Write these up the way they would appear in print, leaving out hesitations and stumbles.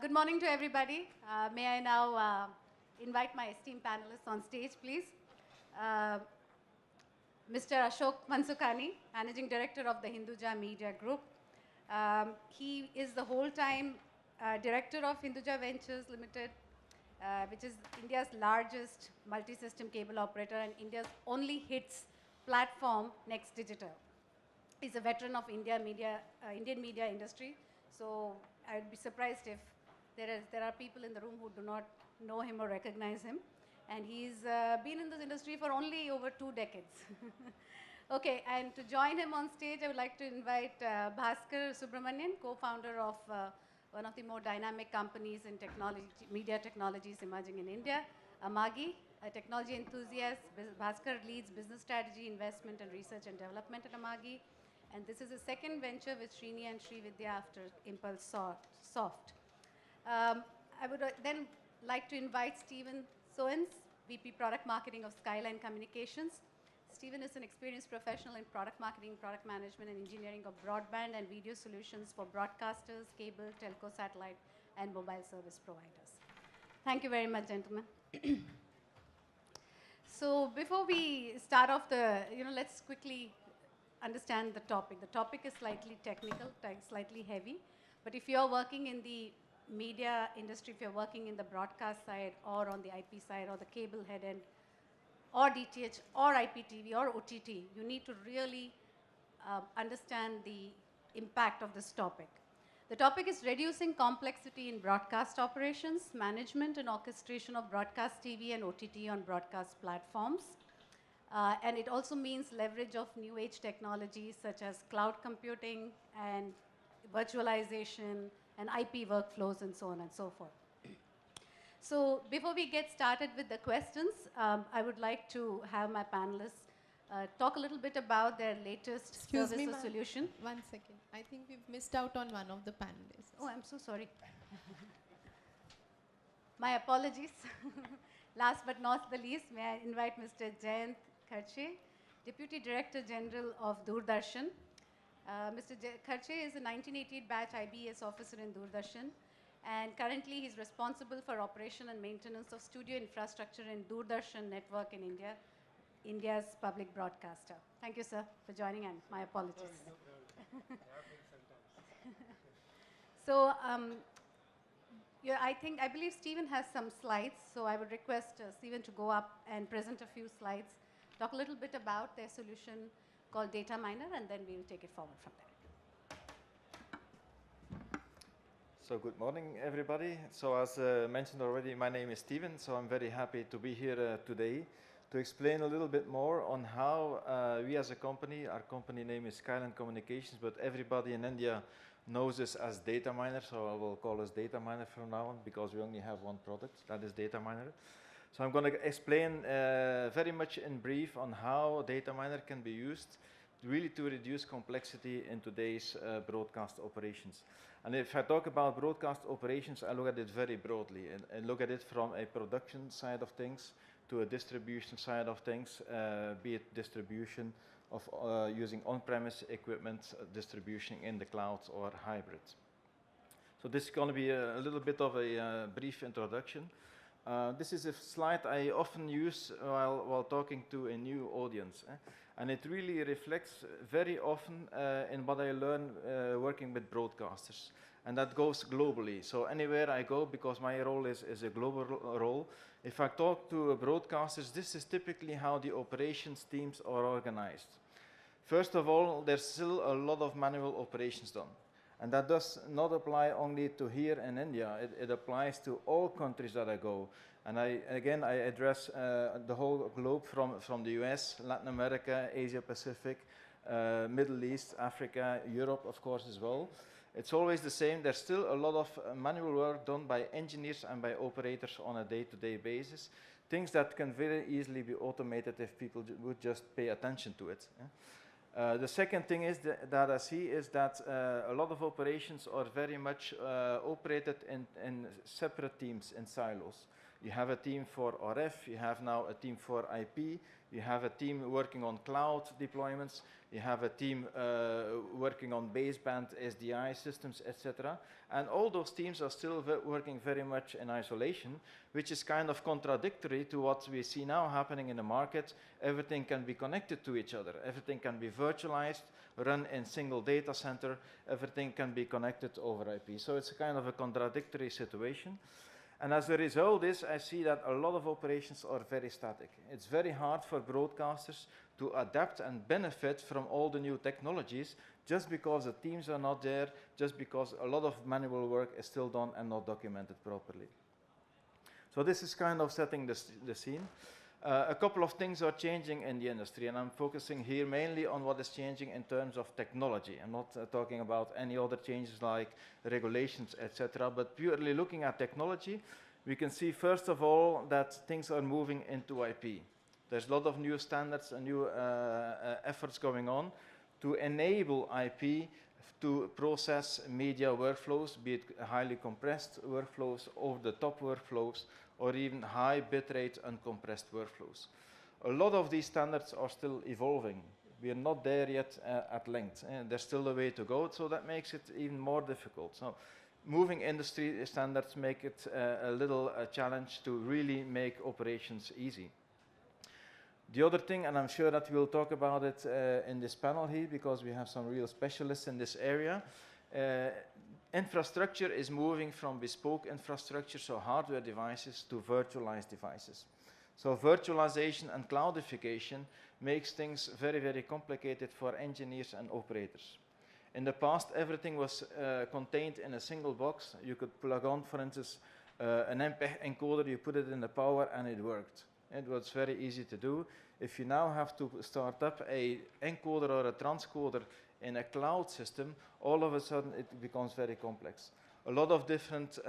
Good morning to everybody. May I now invite my esteemed panelists on stage, please. Mr. Ashok Mansukhani, Managing Director of the Hinduja Media Group. He is the whole-time Director of Hinduja Ventures Limited, which is India's largest multi-system cable operator and India's only hits platform next digital. He's a veteran of Indian media industry, so I would be surprised if there are people in the room who do not know him or recognize him. And he's been in this industry for only over 2 decades. Okay, and to join him on stage, I would like to invite Baskar Subramanian, co-founder of one of the more dynamic companies in media technologies emerging in India, Amagi, a technology enthusiast. Baskar leads business strategy, investment, and research and development at Amagi. And this is his second venture with Srini and Vidya after Impulse Soft. I would then like to invite Stephen Soenens, VP Product Marketing of Skyline Communications. Stephen is an experienced professional in product marketing, product management, and engineering of broadband and video solutions for broadcasters, cable, telco, satellite, and mobile service providers. Thank you very much, gentlemen. So before we start off let's quickly understand the topic. The topic is slightly technical, slightly heavy, but if you're working in the media industry, if you're working in the broadcast side or on the IP side or the cable head end or DTH or IPTV or OTT, you need to really understand the impact of this topic. The topic is reducing complexity in broadcast operations, management and orchestration of broadcast TV and OTT on broadcast platforms. And it also means leverage of new age technologies such as cloud computing and virtualization and IP workflows and so on and so forth. So before we get started with the questions, I would like to have my panelists talk a little bit about their latest service or solution. 1 second. I think we've missed out on one of the panelists. Oh, I'm so sorry. My apologies. Last but not the least, may I invite Mr. Jayant Kharche, Deputy Director General of Doordarshan. Mr. Kharche is a 1988 batch IBS officer in Doordarshan, and currently he's responsible for operation and maintenance of studio infrastructure in Doordarshan network in India, India's public broadcaster. Thank you, sir, for joining, and my apologies. So, I believe Stephen has some slides, so I would request Stephen to go up and present a few slides, talk a little bit about their solution called Data Miner, and then we'll take it forward from there. So good morning, everybody. So as mentioned already, my name is Stephen, so I'm very happy to be here today to explain a little bit more on how we as a company, our company name is Skyline Communications, but everybody in India knows us as Data Miner, so I will call us Data Miner from now on because we only have one product, that is Data Miner. So I'm going to explain very much in brief on how Data Miner can be used really to reduce complexity in today's broadcast operations. And if I talk about broadcast operations, I look at it very broadly and look at it from a production side of things to a distribution side of things, be it distribution of using on-premise equipment, distribution in the cloud or hybrid. So this is going to be a little bit of a brief introduction. This is a slide I often use while talking to a new audience. And it really reflects very often in what I learn working with broadcasters. And that goes globally. So anywhere I go, because my role is a global role, if I talk to broadcasters, this is typically how the operations teams are organized. First of all, there's still a lot of manual operations done. And that does not apply only to here in India. It applies to all countries that I go. And I address the whole globe from the US, Latin America, Asia Pacific, Middle East, Africa, Europe, of course, as well. It's always the same. There's still a lot of manual work done by engineers and by operators on a day-to-day basis. Things that can very easily be automated if people would just pay attention to it. The second thing is that I see is that a lot of operations are very much operated in separate teams, in silos. You have a team for RF, you have now a team for IP, You have a team working on cloud deployments. You have a team working on baseband SDI systems, etc. And all those teams are still working very much in isolation, which is kind of contradictory to what we see now happening in the market. Everything can be connected to each other. Everything can be virtualized, run in single data center. Everything can be connected over IP. So it's a kind of a contradictory situation. And as a result of this, I see that a lot of operations are very static. It's very hard for broadcasters to adapt and benefit from all the new technologies just because the teams are not there, just because a lot of manual work is still done and not documented properly. So this is kind of setting the scene. A couple of things are changing in the industry, and I'm focusing here mainly on what is changing in terms of technology. I'm not talking about any other changes like regulations, etc., but purely looking at technology, we can see first of all that things are moving into IP. There's a lot of new standards and new efforts going on to enable IP to process media workflows, be it highly compressed workflows, over-the-top workflows, or even high bitrate uncompressed workflows. A lot of these standards are still evolving. We are not there yet at length, and there's still a way to go, so that makes it even more difficult. So moving industry standards make it a little challenge to really make operations easy. The other thing, and I'm sure that we'll talk about it in this panel here because we have some real specialists in this area, infrastructure is moving from bespoke infrastructure, so hardware devices, to virtualized devices. So virtualization and cloudification makes things very, very complicated for engineers and operators. In the past, everything was contained in a single box. You could plug on, for instance, an MPEG encoder, you put it in the power, and it worked. It was very easy to do. If you now have to start up an encoder or a transcoder in a cloud system, all of a sudden it becomes very complex. A lot of different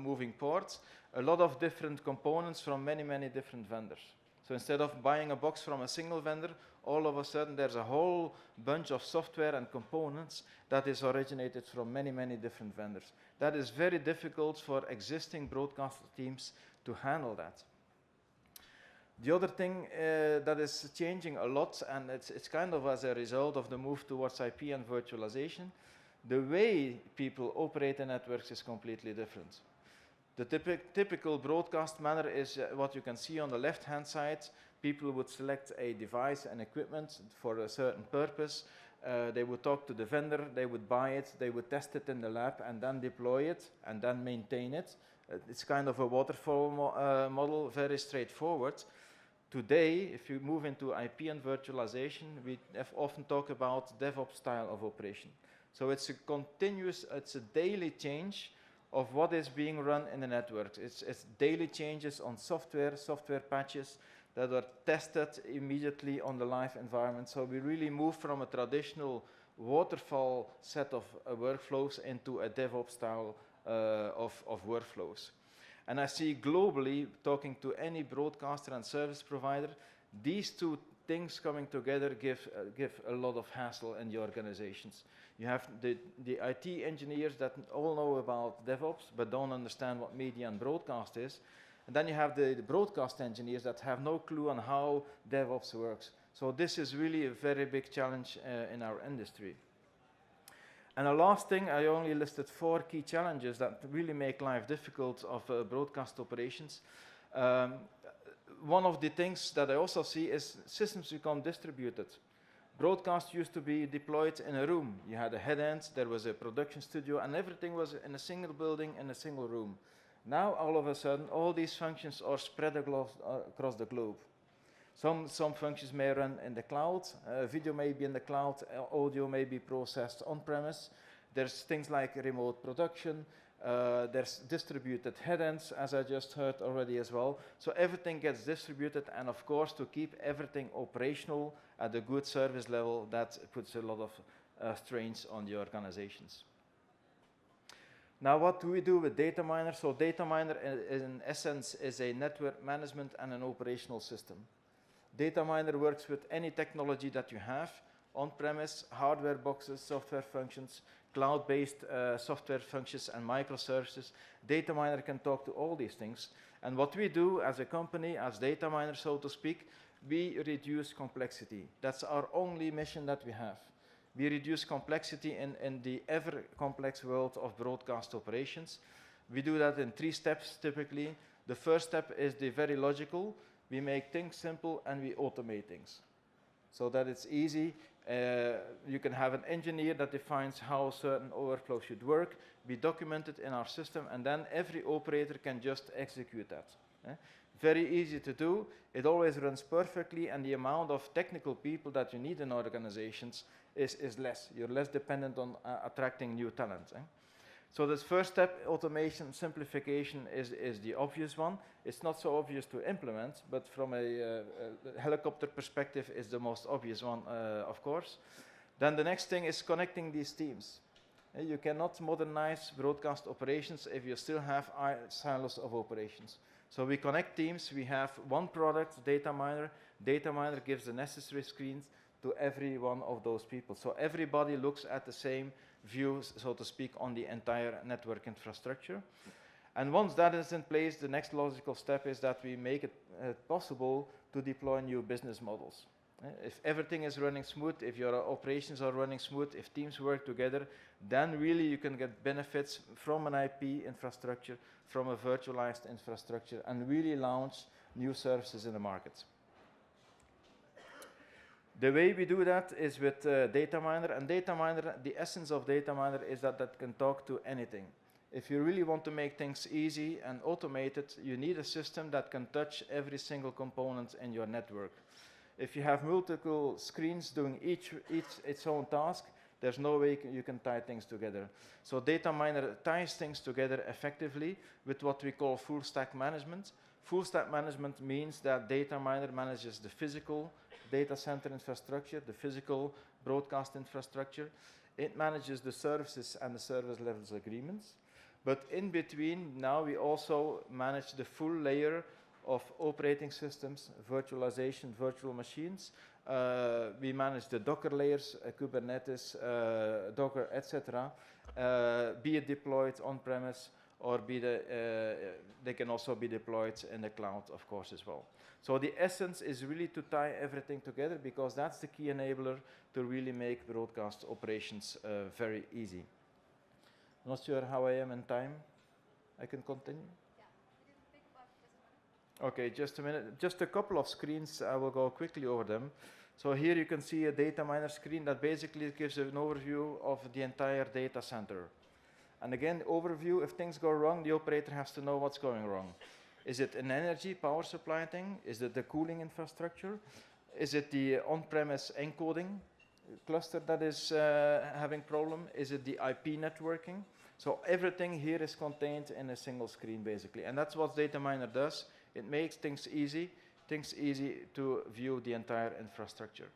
moving parts, a lot of different components from many, many different vendors. So instead of buying a box from a single vendor, all of a sudden there's a whole bunch of software and components that is originated from many, many different vendors. That is very difficult for existing broadcaster teams to handle that. The other thing that is changing a lot, and it's kind of as a result of the move towards IP and virtualization, the way people operate the networks is completely different. The typical broadcast manner is what you can see on the left-hand side. People would select a device and equipment for a certain purpose. They would talk to the vendor, they would buy it, they would test it in the lab, and then deploy it, and then maintain it. It's kind of a waterfall model, very straightforward. Today, if you move into IP and virtualization, we often talk about DevOps style of operation. So it's a continuous, it's a daily change of what is being run in the network. It's daily changes on software patches that are tested immediately on the live environment. So we really move from a traditional waterfall set of workflows into a DevOps style of workflows. And I see globally, talking to any broadcaster and service provider, these two things coming together give a lot of hassle in the organizations. You have the IT engineers that all know about DevOps, but don't understand what media and broadcast is. And then you have the broadcast engineers that have no clue on how DevOps works. So this is really a very big challenge in our industry. And the last thing, I only listed 4 key challenges that really make life difficult of broadcast operations. One of the things that I also see is systems become distributed. Broadcast used to be deployed in a room. You had a head end, there was a production studio, and everything was in a single building, in a single room. Now, all of a sudden, all these functions are spread across the globe. Some functions may run in the cloud, video may be in the cloud, audio may be processed on-premise. There's things like remote production, there's distributed head-ends, as I just heard already as well. So everything gets distributed, and of course, to keep everything operational at a good service level, that puts a lot of strains on the organizations. Now, what do we do with data miner? So data miner, in essence, is a network management and an operational system. Data miner works with any technology that you have, on-premise, hardware boxes, software functions, cloud-based software functions, and microservices. Data miner can talk to all these things. And what we do as a company, as data miner, so to speak, we reduce complexity. That's our only mission that we have. We reduce complexity in the ever complex world of broadcast operations. We do that in 3 steps typically. The first step is the very logical. We make things simple and we automate things so that it's easy. You can have an engineer that defines how certain overflow should work. We document it in our system, and then every operator can just execute that. Very easy to do. It always runs perfectly, and the amount of technical people that you need in organizations is less. You're less dependent on attracting new talent. So this first step, automation, simplification, is the obvious one. It's not so obvious to implement, but from a helicopter perspective, is the most obvious one, of course. Then the next thing is connecting these teams. You cannot modernize broadcast operations if you still have silos of operations. So we connect teams. We have one product, data miner. Data miner gives the necessary screens to every one of those people. So everybody looks at the same view, so to speak, on the entire network infrastructure. And once that is in place, the next logical step is that we make it possible to deploy new business models. If everything is running smooth, if your operations are running smooth, if teams work together, then really you can get benefits from an IP infrastructure, from a virtualized infrastructure, and really launch new services in the market. The way we do that is with data miner, and data miner, the essence of data miner is that that can talk to anything. If you really want to make things easy and automated, you need a system that can touch every single component in your network. If you have multiple screens doing each its own task, there's no way you can tie things together. So data miner ties things together effectively with what we call full stack management. Full stack management means that data miner manages the physical data center infrastructure, the physical broadcast infrastructure. It manages the services and the service levels agreements. But in between, now we also manage the full layer of operating systems, virtualization, virtual machines. We manage the Docker layers, Kubernetes, Docker, etc. Be it deployed on-premise, or they can also be deployed in the cloud, of course, as well. So the essence is really to tie everything together, because that's the key enabler to really make broadcast operations very easy. Not sure how I am in time. I can continue? Okay, just a minute. Just a couple of screens. I will go quickly over them. So here you can see a data miner screen that basically gives an overview of the entire data center. And again, overview, if things go wrong, the operator has to know what's going wrong. Is it an energy power supply thing? Is it the cooling infrastructure? Is it the on-premise encoding cluster that is having problem? Is it the IP networking? So everything here is contained in a single screen, basically. And that's what data miner does. It makes things easy to view the entire infrastructure.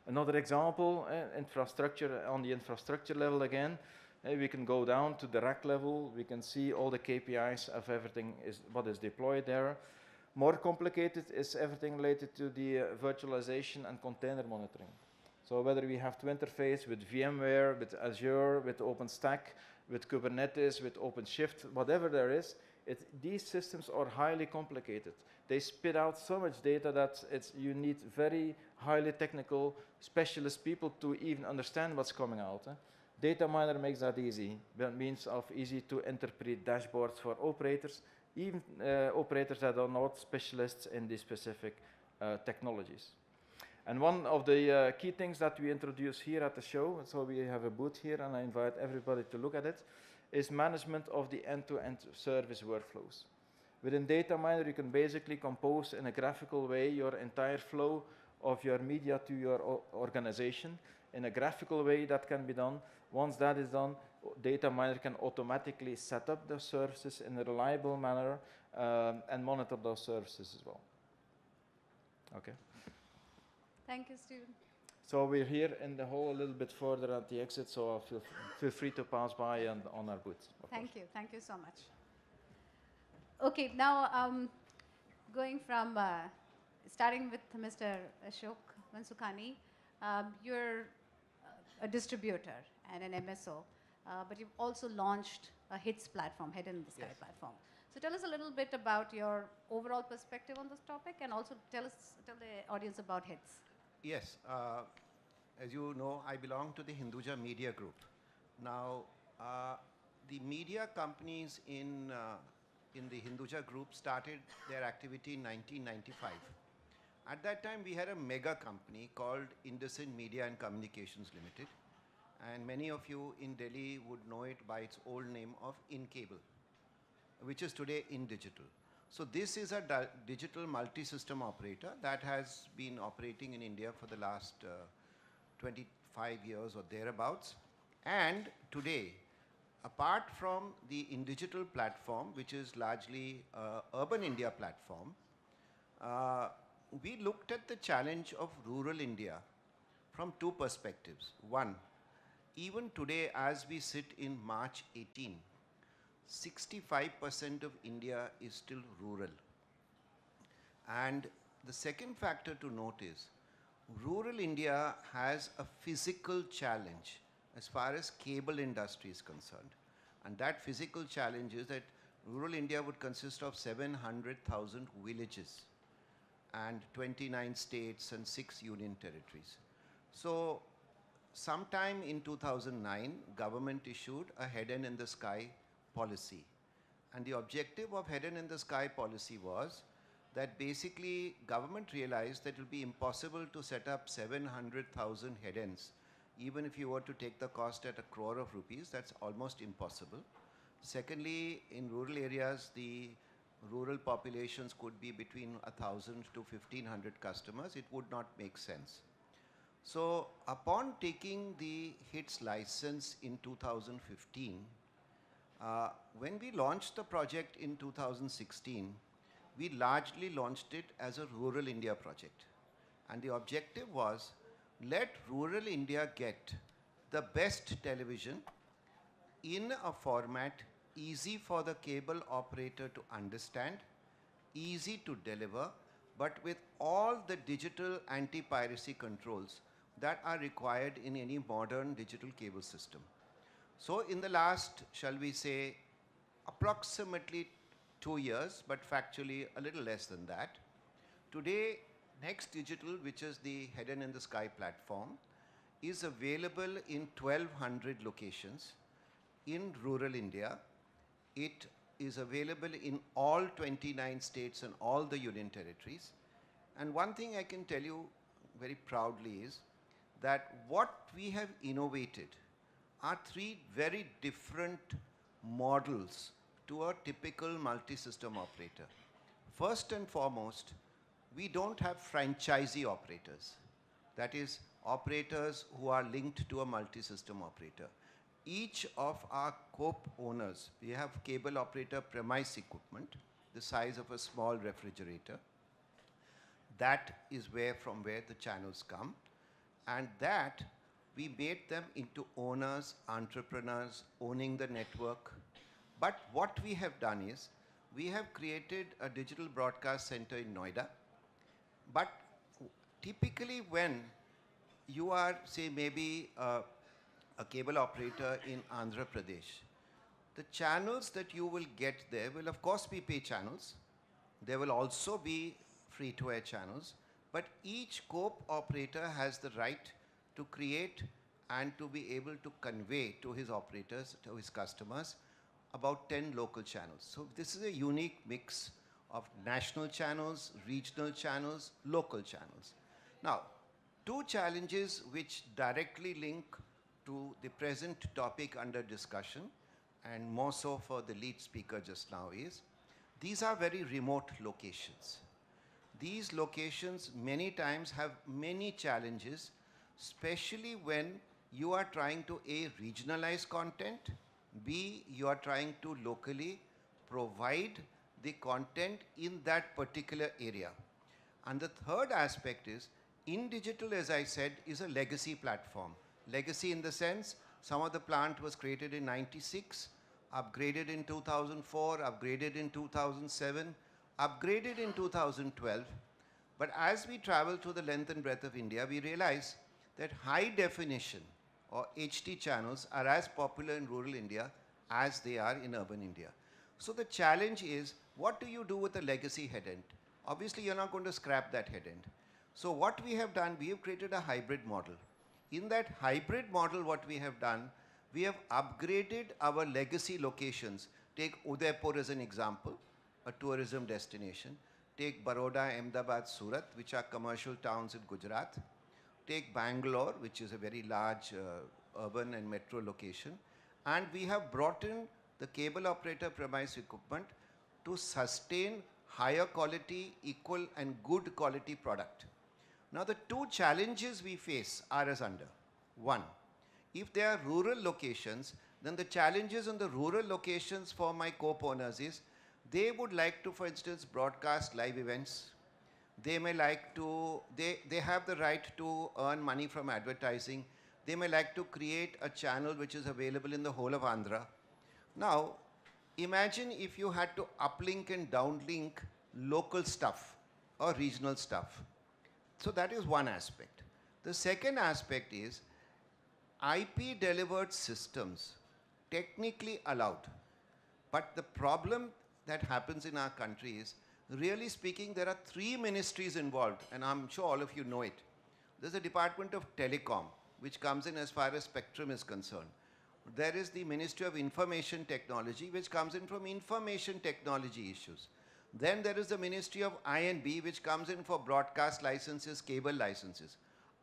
Another example, infrastructure on the infrastructure level again. We can go down to the rack level. We can see all the KPIs of everything what is deployed there. More complicated is everything related to the virtualization and container monitoring. So whether we have to interface with VMware, with Azure, with OpenStack, with Kubernetes, with OpenShift, whatever there is, these systems are highly complicated. They spit out so much data that you need very highly technical specialist people to even understand what's coming out. Data miner makes that easy. That means easy to interpret dashboards for operators, even operators that are not specialists in these specific technologies. And one of the key things that we introduce here at the show, so we have a booth here and I invite everybody to look at it, is management of the end-to-end service workflows. Within data miner, you can basically compose in a graphical way your entire flow of your media to your organization. In a graphical way that can be done. Once that is done, data miner can automatically set up those services in a reliable manner and monitor those services as well. Okay. Thank you, Stephen. So we're here in the hall a little bit further at the exit, so feel free to pass by and on our booth. Thank you so much. Okay, now going from, starting with Mr. Ashok Mansukhani, you're a distributor and an MSO, but you've also launched a HITS platform, Head in the Sky platform. So tell us a little bit about your overall perspective on this topic, and also tell the audience about HITS. Yes, as you know, I belong to the Hinduja Media Group. Now, the media companies in the Hinduja Group started their activity in 1995. At that time, we had a mega company called IndusInd Media and Communications Limited, and many of you in Delhi would know it by its old name of InCable, which is today InDigital. So this is a digital multi-system operator that has been operating in India for the last 25 years or thereabouts. And today, apart from the InDigital platform, which is largely urban India platform, we looked at the challenge of rural India from two perspectives. One, even today as we sit in March 18, 65% of India is still rural. And the second factor to note is, rural India has a physical challenge as far as cable industry is concerned. And that physical challenge is that rural India would consist of 700,000 villages and 29 states and 6 union territories. So sometime in 2009, government issued a head-end in the sky policy. And the objective of head-end in the sky policy was that basically government realized that it will be impossible to set up 700,000 head-ends. Even if you were to take the cost at 1 crore of rupees, that's almost impossible. Secondly, in rural areas, the rural populations could be between 1,000 to 1,500 customers. It would not make sense. So upon taking the HITS license in 2015, when we launched the project in 2016, we largely launched it as a rural India project. And the objective was, let rural India get the best television in a format easy for the cable operator to understand, easy to deliver, but with all the digital anti-piracy controls that are required in any modern digital cable system. So in the last, shall we say, approximately 2 years, but factually a little less than that, today Next Digital, which is the Head-End in the Sky platform, is available in 1,200 locations in rural India. It is available in all 29 states and all the union territories. And one thing I can tell you very proudly is that what we have innovated are 3 very different models to a typical multi-system operator. First and foremost, we don't have franchisee operators. That is, operators who are linked to a multi-system operator. Each of our COP owners, we have cable operator premise equipment, the size of a small refrigerator. That is from where the channels come. And that we made them into owners, entrepreneurs, owning the network. But what we have done is, we have created a digital broadcast center in Noida. But typically when you are, say, maybe a cable operator in Andhra Pradesh, the channels that you will get there will of course be pay channels. There will also be free-to-air channels. But each COP operator has the right to create and to be able to convey to his operators, to his customers, about 10 local channels. So this is a unique mix of national channels, regional channels, local channels. Now, 2 challenges which directly link to the present topic under discussion, and more so for the lead speaker just now, is these are very remote locations. These locations many times have many challenges, especially when you are trying to A, regionalize content, B, you are trying to locally provide the content in that particular area. And the third aspect is, InDigital, as I said, is a legacy platform. Legacy in the sense, some of the plant was created in 96, upgraded in 2004, upgraded in 2007, upgraded in 2012. But as we travel through the length and breadth of India, we realize that high definition or HD channels are as popular in rural India as they are in urban India. So the challenge is, what do you do with the legacy head end? Obviously, you're not going to scrap that head end. So what we have done, we have created a hybrid model. In that hybrid model, what we have done, we have upgraded our legacy locations. Take Udaipur as an example, a tourism destination. Take Baroda, Ahmedabad, Surat, which are commercial towns in Gujarat. Take Bangalore, which is a very large urban and metro location. And we have brought in the cable operator premise equipment to sustain higher quality, equal and good quality product. Now the two challenges we face are as under. One, if they are rural locations, then the challenges in the rural locations for my co-owners is, they would like to, for instance, broadcast live events. They may like to, they have the right to earn money from advertising. They may like to create a channel which is available in the whole of Andhra. Now, imagine if you had to uplink and downlink local stuff or regional stuff. So that is one aspect. The second aspect is, IP delivered systems technically allowed. But the problem that happens in our country is, really speaking, there are three ministries involved, and I'm sure all of you know it. There's a Department of Telecom, which comes in as far as spectrum is concerned. There is the Ministry of Information Technology, which comes in from information technology issues. Then there is the Ministry of I&B, which comes in for broadcast licenses, cable licenses.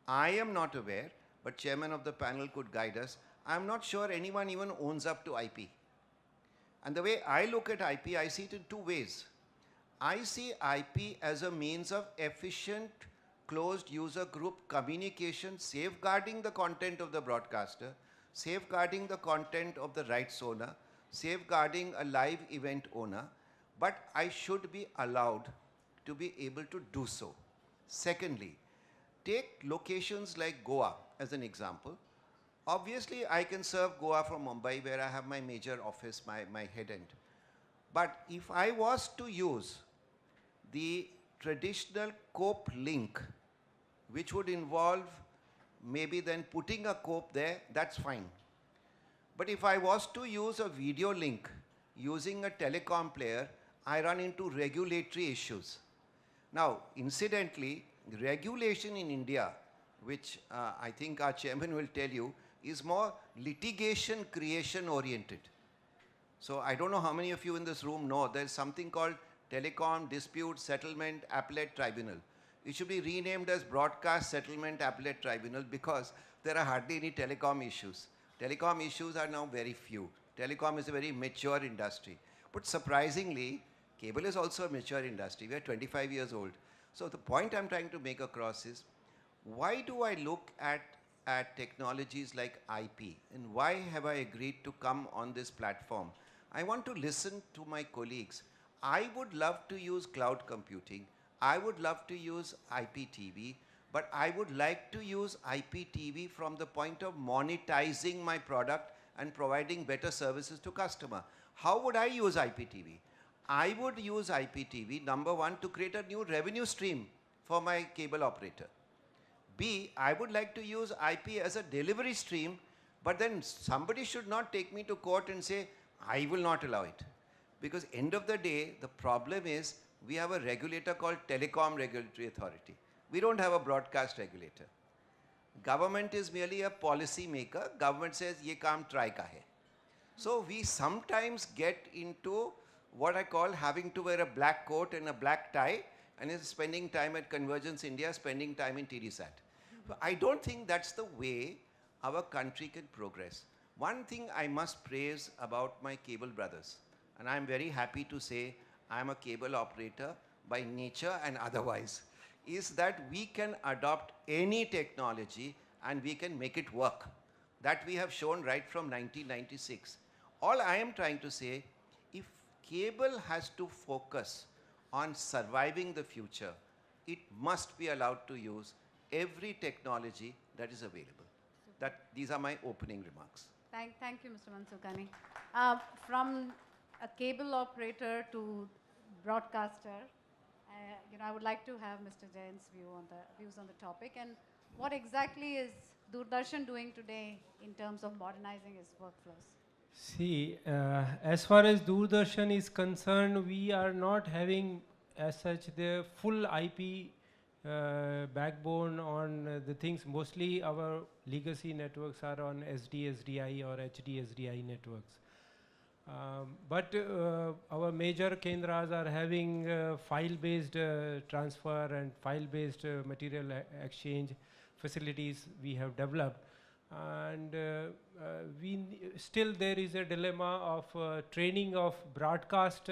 I am not aware, but chairman of the panel could guide us. I'm not sure anyone even owns up to IP. And the way I look at IP, I see it in two ways. I see IP as a means of efficient closed user group communication, safeguarding the content of the broadcaster, safeguarding the content of the rights owner, safeguarding a live event owner, but I should be allowed to be able to do so. Secondly, take locations like Goa as an example. Obviously, I can serve Goa from Mumbai, where I have my major office, my head end. But if I was to use the traditional COPE link, which would involve maybe then putting a COPE there, that's fine. But if I was to use a video link using a telecom player, I run into regulatory issues. Now, incidentally, regulation in India, which I think our chairman will tell you, is more litigation creation oriented. So I don't know how many of you in this room know there's something called Telecom Dispute Settlement Appellate Tribunal. It should be renamed as Broadcast Settlement Appellate Tribunal, because there are hardly any telecom issues. Telecom issues are now very few. Telecom is a very mature industry. But surprisingly, cable is also a mature industry. We are 25 years old. So the point I'm trying to make across is, why do I look at technologies like IP, and why have I agreed to come on this platform? I want to listen to my colleagues. I would love to use cloud computing. I would love to use IPTV, but I would like to use IPTV from the point of monetizing my product and providing better services to customer. How would I use IPTV? I would use IPTV, number one, to create a new revenue stream for my cable operator. B, I would like to use IP as a delivery stream, but then somebody should not take me to court and say, I will not allow it. Because end of the day, the problem is, we have a regulator called Telecom Regulatory Authority. We don't have a broadcast regulator. Government is merely a policy maker. Government says, ye kaam try ka hai. So we sometimes get into what I call having to wear a black coat and a black tie, and is spending time at Convergence India, spending time in TDSAT. I don't think that's the way our country can progress. One thing I must praise about my cable brothers, and I'm very happy to say I'm a cable operator by nature and otherwise, is that we can adopt any technology and we can make it work. That we have shown right from 1996. All I am trying to say, if cable has to focus on surviving the future, it must be allowed to use every technology that is available. These are my opening remarks. Thank you, Mr. Mansukhani. From a cable operator to broadcaster, I would like to have Mr. Jayant's views on the topic, and what exactly is Doordarshan doing today in terms of modernizing its workflows? See, as far as Doordarshan is concerned, we are not having as such the full IP backbone on the things. Mostly our legacy networks are on SD, SDI or HD, SDI networks. But our major kendras are having file-based transfer and file-based material exchange facilities we have developed. And still there is a dilemma of training of broadcast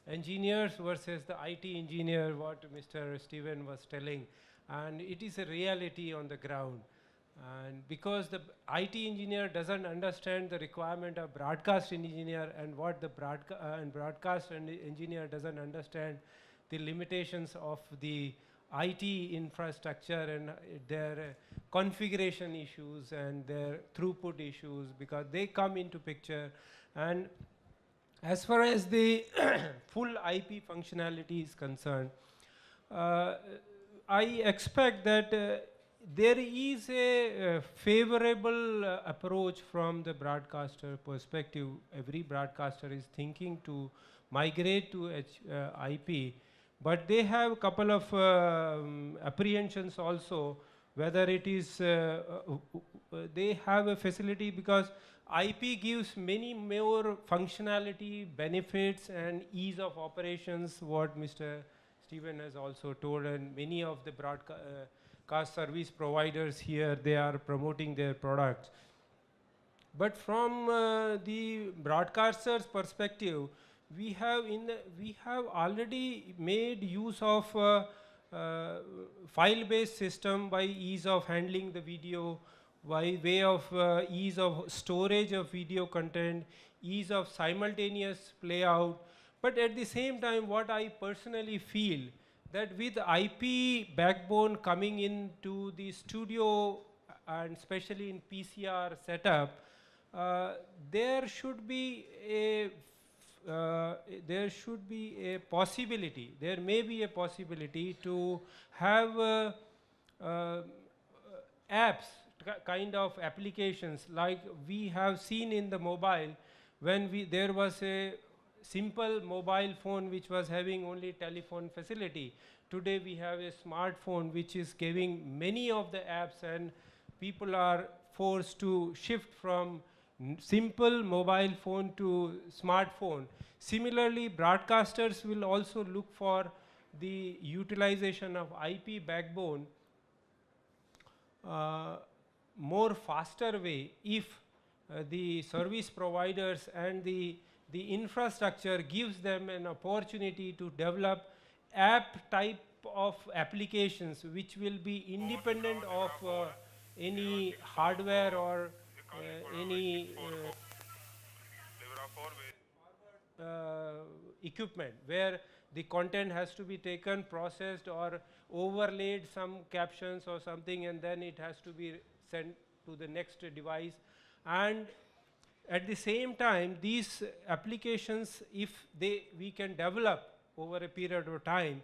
engineers versus the IT engineer, what Mr. Stephen was telling. And it is a reality on the ground. And because the IT engineer doesn't understand the requirement of broadcast engineer, and what the broadcast engineer doesn't understand the limitations of the IT infrastructure and their configuration issues and their throughput issues, because they come into picture. And as far as the full IP functionality is concerned, I expect that there is a favorable approach from the broadcaster perspective. Every broadcaster is thinking to migrate to IP, but they have a couple of apprehensions also, whether it is they have a facility, because IP gives many more functionality, benefits and ease of operations, what Mr. Stephen has also told, and many of the broadcast service providers here, they are promoting their products. But from the broadcaster's perspective, we have already made use of file-based system by ease of handling the video, by way of ease of storage of video content, ease of simultaneous play out. But at the same time, what I personally feel, that with IP backbone coming into the studio and especially in PCR setup, there should be a possibility, there may be a possibility to have apps, kind of applications like we have seen in the mobile, when there was a simple mobile phone which was having only telephone facility. Today we have a smartphone which is giving many of the apps, and people are forced to shift from simple mobile phone to smartphone. Similarly, broadcasters will also look for the utilization of IP backbone more faster way, if the service providers and the infrastructure gives them an opportunity to develop app type of applications which will be independent of any hardware or any equipment, where the content has to be taken, processed or overlaid some captions or something, and then it has to be sent to the next device. And at the same time, these applications, if we can develop over a period of time,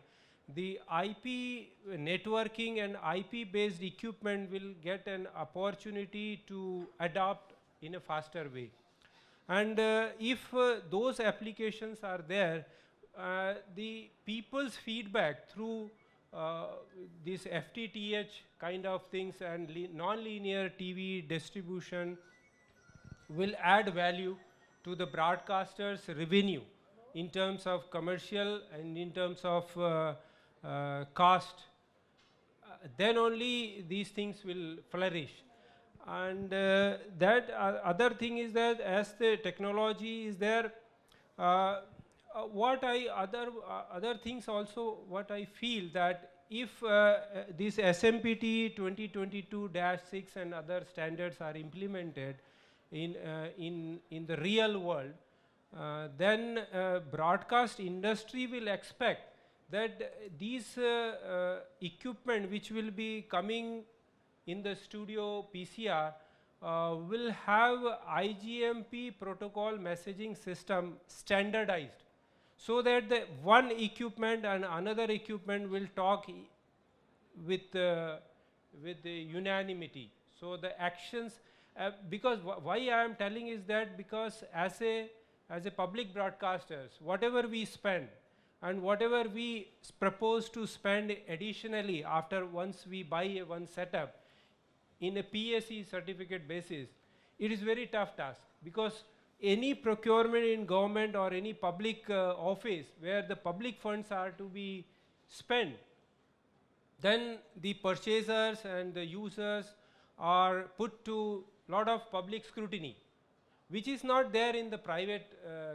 the IP networking and IP based equipment will get an opportunity to adopt in a faster way. And if those applications are there, the people's feedback through this FTTH kind of things and non-linear TV distribution will add value to the broadcaster's revenue in terms of commercial and in terms of cost. Then only these things will flourish. And that other thing is that as the technology is there, other things also, what I feel that if this SMPT 2022-6 and other standards are implemented in the real world, then broadcast industry will expect that these equipment which will be coming in the studio PCR will have IGMP protocol messaging system standardized, so that the one equipment and another equipment will talk with the unanimity. So the actions, because why I am telling is that because as a public broadcasters, whatever we spend and whatever we propose to spend additionally after once we buy one setup in a PSE certificate basis, it is very tough task, because any procurement in government or any public office where the public funds are to be spent, then the purchasers and the users are put to lot of public scrutiny, which is not there in the private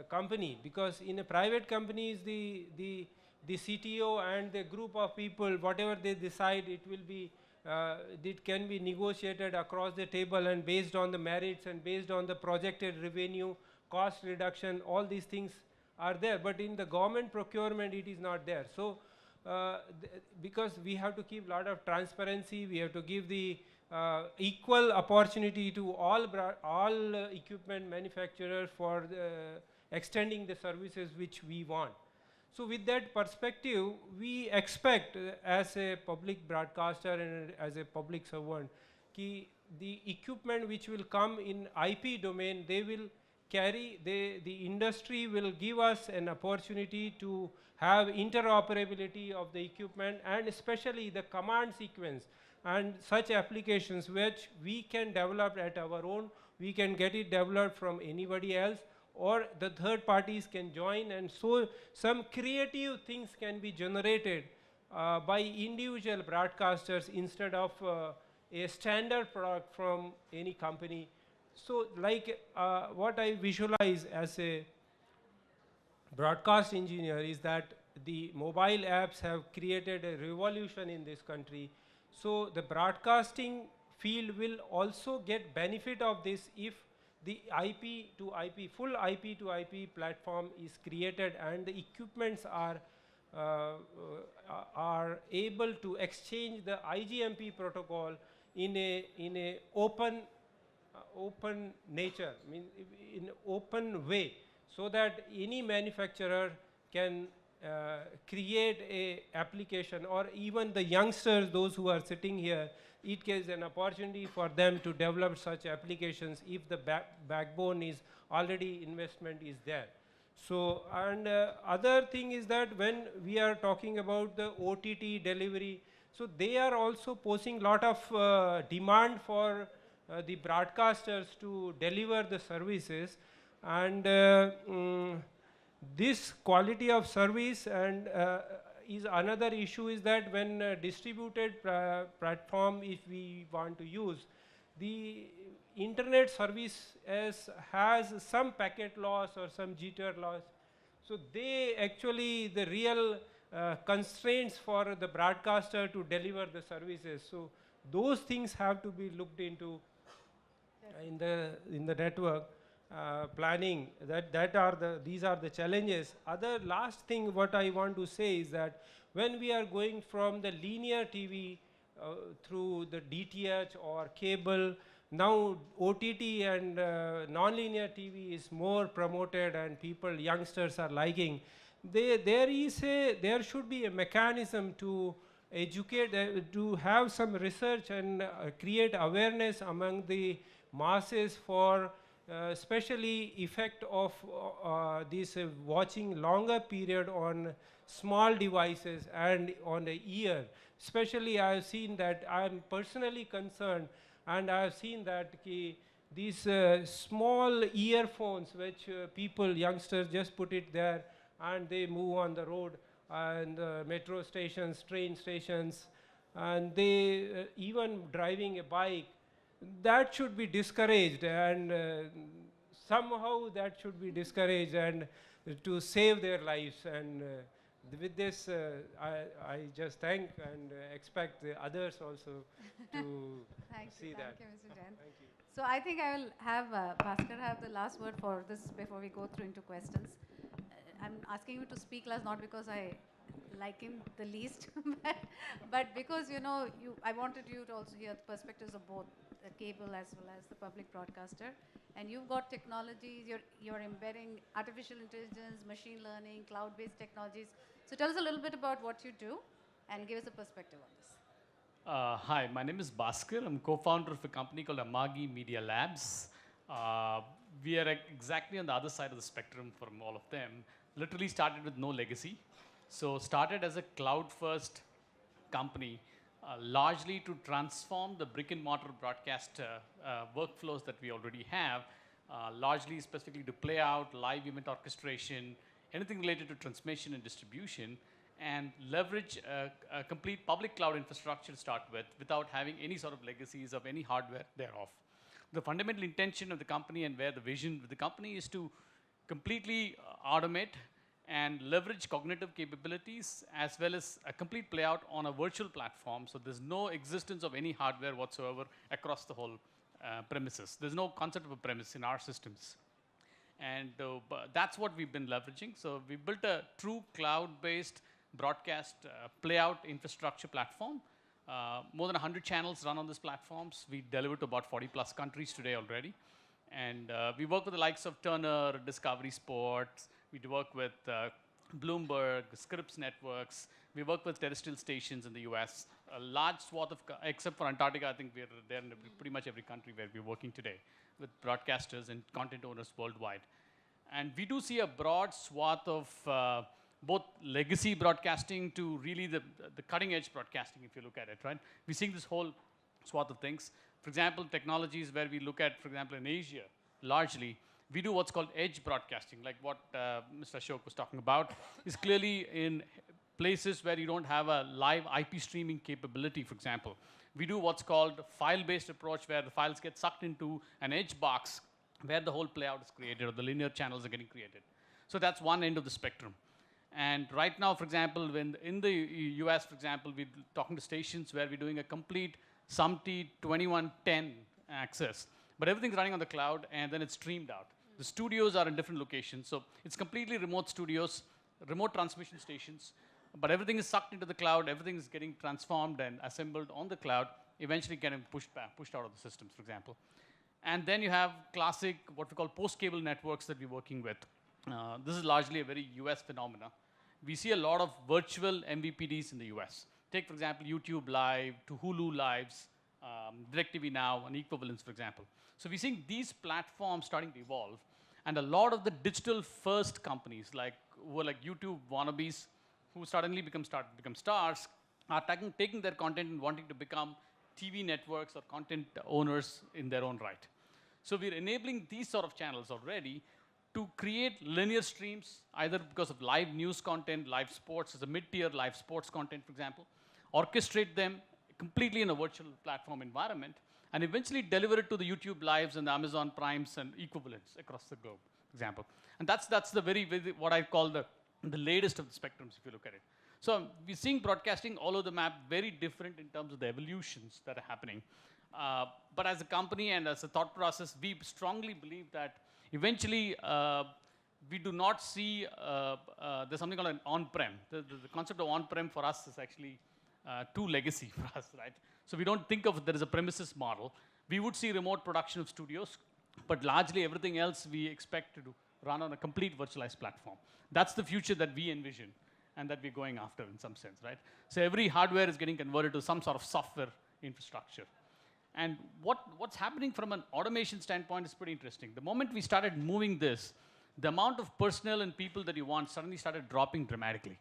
company, because in a private company is the CTO and the group of people, whatever they decide, it can be negotiated across the table and based on the merits and based on the projected revenue, cost reduction, all these things are there. But in the government procurement, it is not there. So because we have to keep a lot of transparency, we have to give the equal opportunity to all equipment manufacturers for extending the services which we want. So with that perspective, we expect as a public broadcaster and as a public servant, the equipment which will come in IP domain, they will carry, the industry will give us an opportunity to have interoperability of the equipment, and especially the command sequence and such applications which we can develop at our own. We can get it developed from anybody else, or the third parties can join, and so some creative things can be generated by individual broadcasters instead of a standard product from any company. So like what I visualize as a broadcast engineer is that the mobile apps have created a revolution in this country. So the broadcasting field will also get benefit of this if the IP to IP, full IP to IP platform is created and the equipments are able to exchange the IGMP protocol in a open nature, in open way, so that any manufacturer can create a application, or even the youngsters, those who are sitting here, it gives an opportunity for them to develop such applications if the backbone is already, investment is there. So, and other thing is that when we are talking about the OTT delivery, so they are also posing lot of demand for the broadcasters to deliver the services, and this quality of service and is another issue, is that when distributed platform, if we want to use, the internet service has some packet loss or some jitter loss. So they actually the real constraints for the broadcaster to deliver the services. So those things have to be looked into in the network planning. These are the challenges. Other last thing what I want to say is that when we are going from the linear TV through the DTH or cable, now OTT and non-linear TV is more promoted and people, youngsters are liking. There should be a mechanism to educate, to have some research and create awareness among the masses for especially effect of this watching longer period on small devices and on the ear. Especially I have seen that, I am personally concerned, and I have seen that these small earphones which people, youngsters just put it there and they move on the road and metro stations, train stations, and they even driving a bike, that should be discouraged, and somehow that should be discouraged and to save their lives. And with this, I just thank and expect the others also to see that. Thank you, Mr. Jayant. Thank you. So I think I will have Baskar have the last word for this before we go through into questions. I'm asking you to speak last, not because I like him the least, but because, you know, I wanted you to also hear the perspectives of both the cable as well as the public broadcaster. And you've got technologies, you're embedding artificial intelligence, machine learning, cloud-based technologies. So tell us a little bit about what you do and give us a perspective on this. Hi, my name is Baskar. I'm co-founder of a company called Amagi Media Labs. We are exactly on the other side of the spectrum from all of them. Literally started with no legacy. So started as a cloud-first company, largely to transform the brick and mortar broadcast workflows that we already have, largely specifically to play out live event orchestration, anything related to transmission and distribution, and leverage a complete public cloud infrastructure to start with without having any sort of legacies of any hardware thereof. The fundamental intention of the company and where the vision of the company is to completely automate and leverage cognitive capabilities as well as a complete playout on a virtual platform. So there's no existence of any hardware whatsoever across the whole premises. There's no concept of a premise in our systems. And that's what we've been leveraging. So we built a true cloud-based broadcast playout infrastructure platform. More than 100 channels run on these platforms. We deliver to about 40 plus countries today already. And we work with the likes of Turner, Discovery Sports. We work with Bloomberg, Scripps Networks. We work with terrestrial stations in the US. A large swath of, except for Antarctica, I think we're there in pretty much every country where we're working today with broadcasters and content owners worldwide. And we do see a broad swath of both legacy broadcasting to really the cutting edge broadcasting, if you look at it, right? We're seeing this whole swath of things. For example, technologies where we look at, for example, in Asia, largely, we do what's called edge broadcasting, like what Mr. Ashok was talking about, is clearly in places where you don't have a live IP streaming capability, for example. We do what's called file-based approach, where the files get sucked into an edge box where the whole playout is created or the linear channels are getting created. So that's one end of the spectrum. And right now, for example, when in the US, for example, we're talking to stations where we're doing a complete SUMT 2110 access. But everything's running on the cloud, and then it's streamed out. The studios are in different locations. So it's completely remote studios, remote transmission stations. But everything is sucked into the cloud. Everything is getting transformed and assembled on the cloud, eventually getting pushed out of the systems, for example. And then you have classic, what we call post-cable networks that we're working with. This is largely a very US phenomena. We see a lot of virtual MVPDs in the US. Take, for example, YouTube Live to Hulu Lives, DirecTV Now, and Equivalence, for example. So we're seeing these platforms starting to evolve. And a lot of the digital-first companies, who are like YouTube wannabes, who suddenly become stars, are taking their content and wanting to become TV networks or content owners in their own right. So we're enabling these sort of channels already to create linear streams, either because of live news content, live sports, as a mid-tier live sports content, for example, orchestrate them completely in a virtual platform environment, and eventually deliver it to the YouTube Lives and the Amazon Primes and equivalents across the globe, for example. And that's the very what I call the latest of the spectrums, if you look at it. So we're seeing broadcasting all over the map, very different in terms of the evolutions that are happening. But as a company and as a thought process, we strongly believe that eventually we do not see, there's something called an on-prem. The concept of on-prem for us is actually too legacy for us, right? So we don't think of there as a premises model. We would see remote production of studios, but largely everything else we expect to run on a complete virtualized platform. That's the future that we envision and that we're going after in some sense, right? So every hardware is getting converted to some sort of software infrastructure. And what's happening from an automation standpoint is pretty interesting. The moment we started moving this, the amount of personnel and people that you want suddenly started dropping dramatically.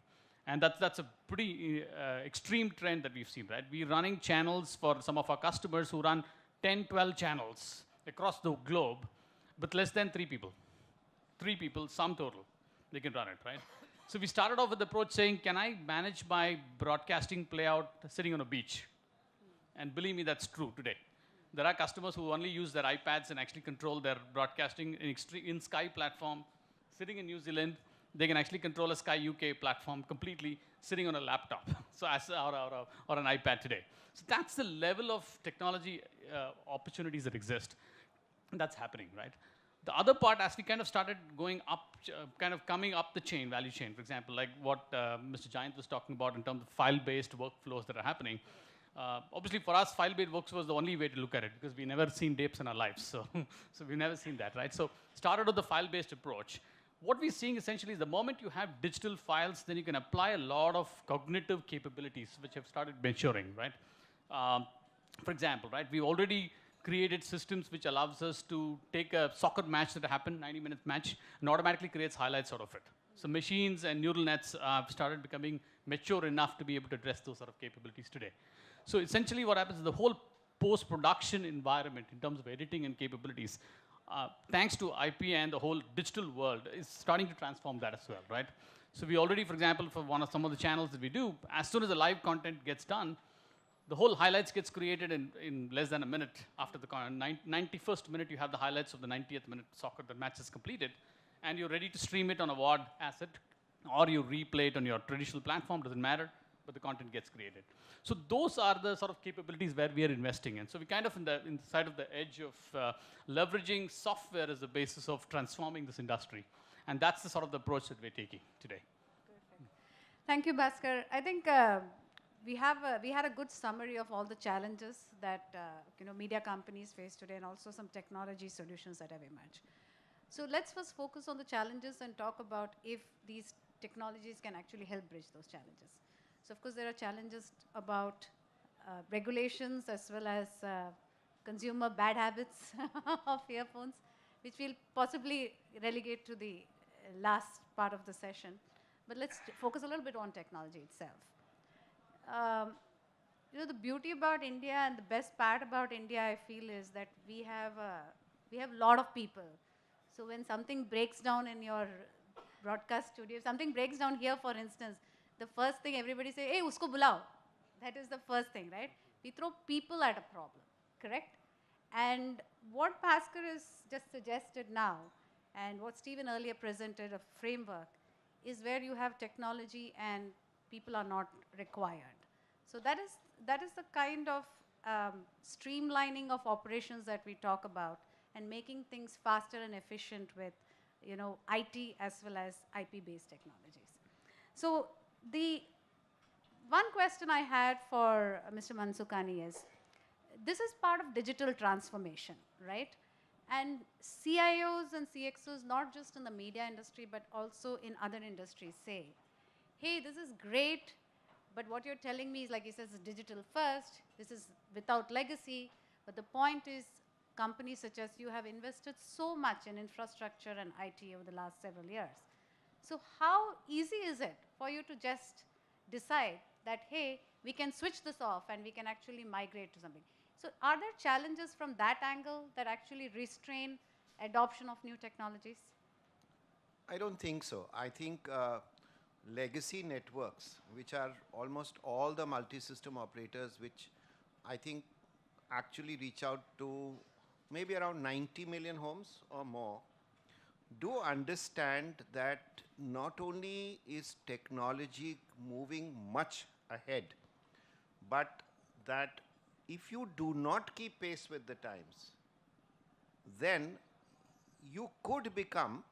And that's a pretty extreme trend that we've seen, right? We're running channels for some of our customers who run 10, 12 channels across the globe, but less than 3 people. 3 people, sum total, they can run it, right? So we started off with the approach saying, can I manage my broadcasting playout sitting on a beach? And believe me, that's true today. There are customers who only use their iPads and actually control their broadcasting in Sky platform. Sitting in New Zealand, they can actually control a Sky UK platform completely sitting on a laptop or an iPad today. So that's the level of technology opportunities that exist. And that's happening, right? The other part, as we kind of started going up, kind of coming up the chain, value chain, for example, like what Mr. Jayant was talking about in terms of file-based workflows that are happening. Obviously, for us, file-based workflows was the only way to look at it because we never seen tapes in our lives. So we've never seen that, right? So started with the file-based approach. What we're seeing essentially is the moment you have digital files, then you can apply a lot of cognitive capabilities, which have started maturing, right? For example, right, we already created systems which allows us to take a soccer match that happened, 90-minute match, and automatically creates highlights out of it. So machines and neural nets have started becoming mature enough to be able to address those sort of capabilities today. So essentially what happens is the whole post-production environment in terms of editing and capabilities, thanks to IP and the whole digital world, is starting to transform that as well, right? So we already, for example, for some of the channels that we do, as soon as the live content gets done, the whole highlights gets created in less than a minute. After the 91st minute, you have the highlights of the 90th minute soccer, the match is completed, and you're ready to stream it on a WAD asset, or you replay it on your traditional platform, doesn't matter, but the content gets created. So those are the sort of capabilities where we are investing in. So we kind of inside of the edge of leveraging software as the basis of transforming this industry. And that's the sort of the approach that we're taking today. Perfect. Thank you, Baskar. I think we had a good summary of all the challenges that media companies face today, and also some technology solutions that have emerged. So let's first focus on the challenges and talk about if these technologies can actually help bridge those challenges. So of course there are challenges about regulations as well as consumer bad habits of earphones, which we'll possibly relegate to the last part of the session. But let's focus a little bit on technology itself. The beauty about India and the best part about India, I feel, is that we have a lot of people. So when something breaks down in your broadcast studio, if something breaks down here, for instance, the first thing everybody say, hey, usko bulao. That is the first thing, right? We throw people at a problem, correct? And what Baskar has just suggested now, and what Stephen earlier presented, a framework, is where you have technology and people are not required. So that is the kind of streamlining of operations that we talk about, and making things faster and efficient with IT as well as IP-based technologies. So the one question I had for Mr. Mansukhani is, this is part of digital transformation, right? And CIOs and CXOs, not just in the media industry, but also in other industries, say, hey, this is great, but what you're telling me is, like he says, digital first, this is without legacy, but the point is, companies such as you have invested so much in infrastructure and IT over the last several years. So how easy is it for you to just decide that, hey, we can switch this off and we can actually migrate to something? So are there challenges from that angle that actually restrain adoption of new technologies? I don't think so. I think legacy networks, which are almost all the multi-system operators, which I think actually reach out to maybe around 90 million homes or more, do understand that not only is technology moving much ahead, but that if you do not keep pace with the times, then you could become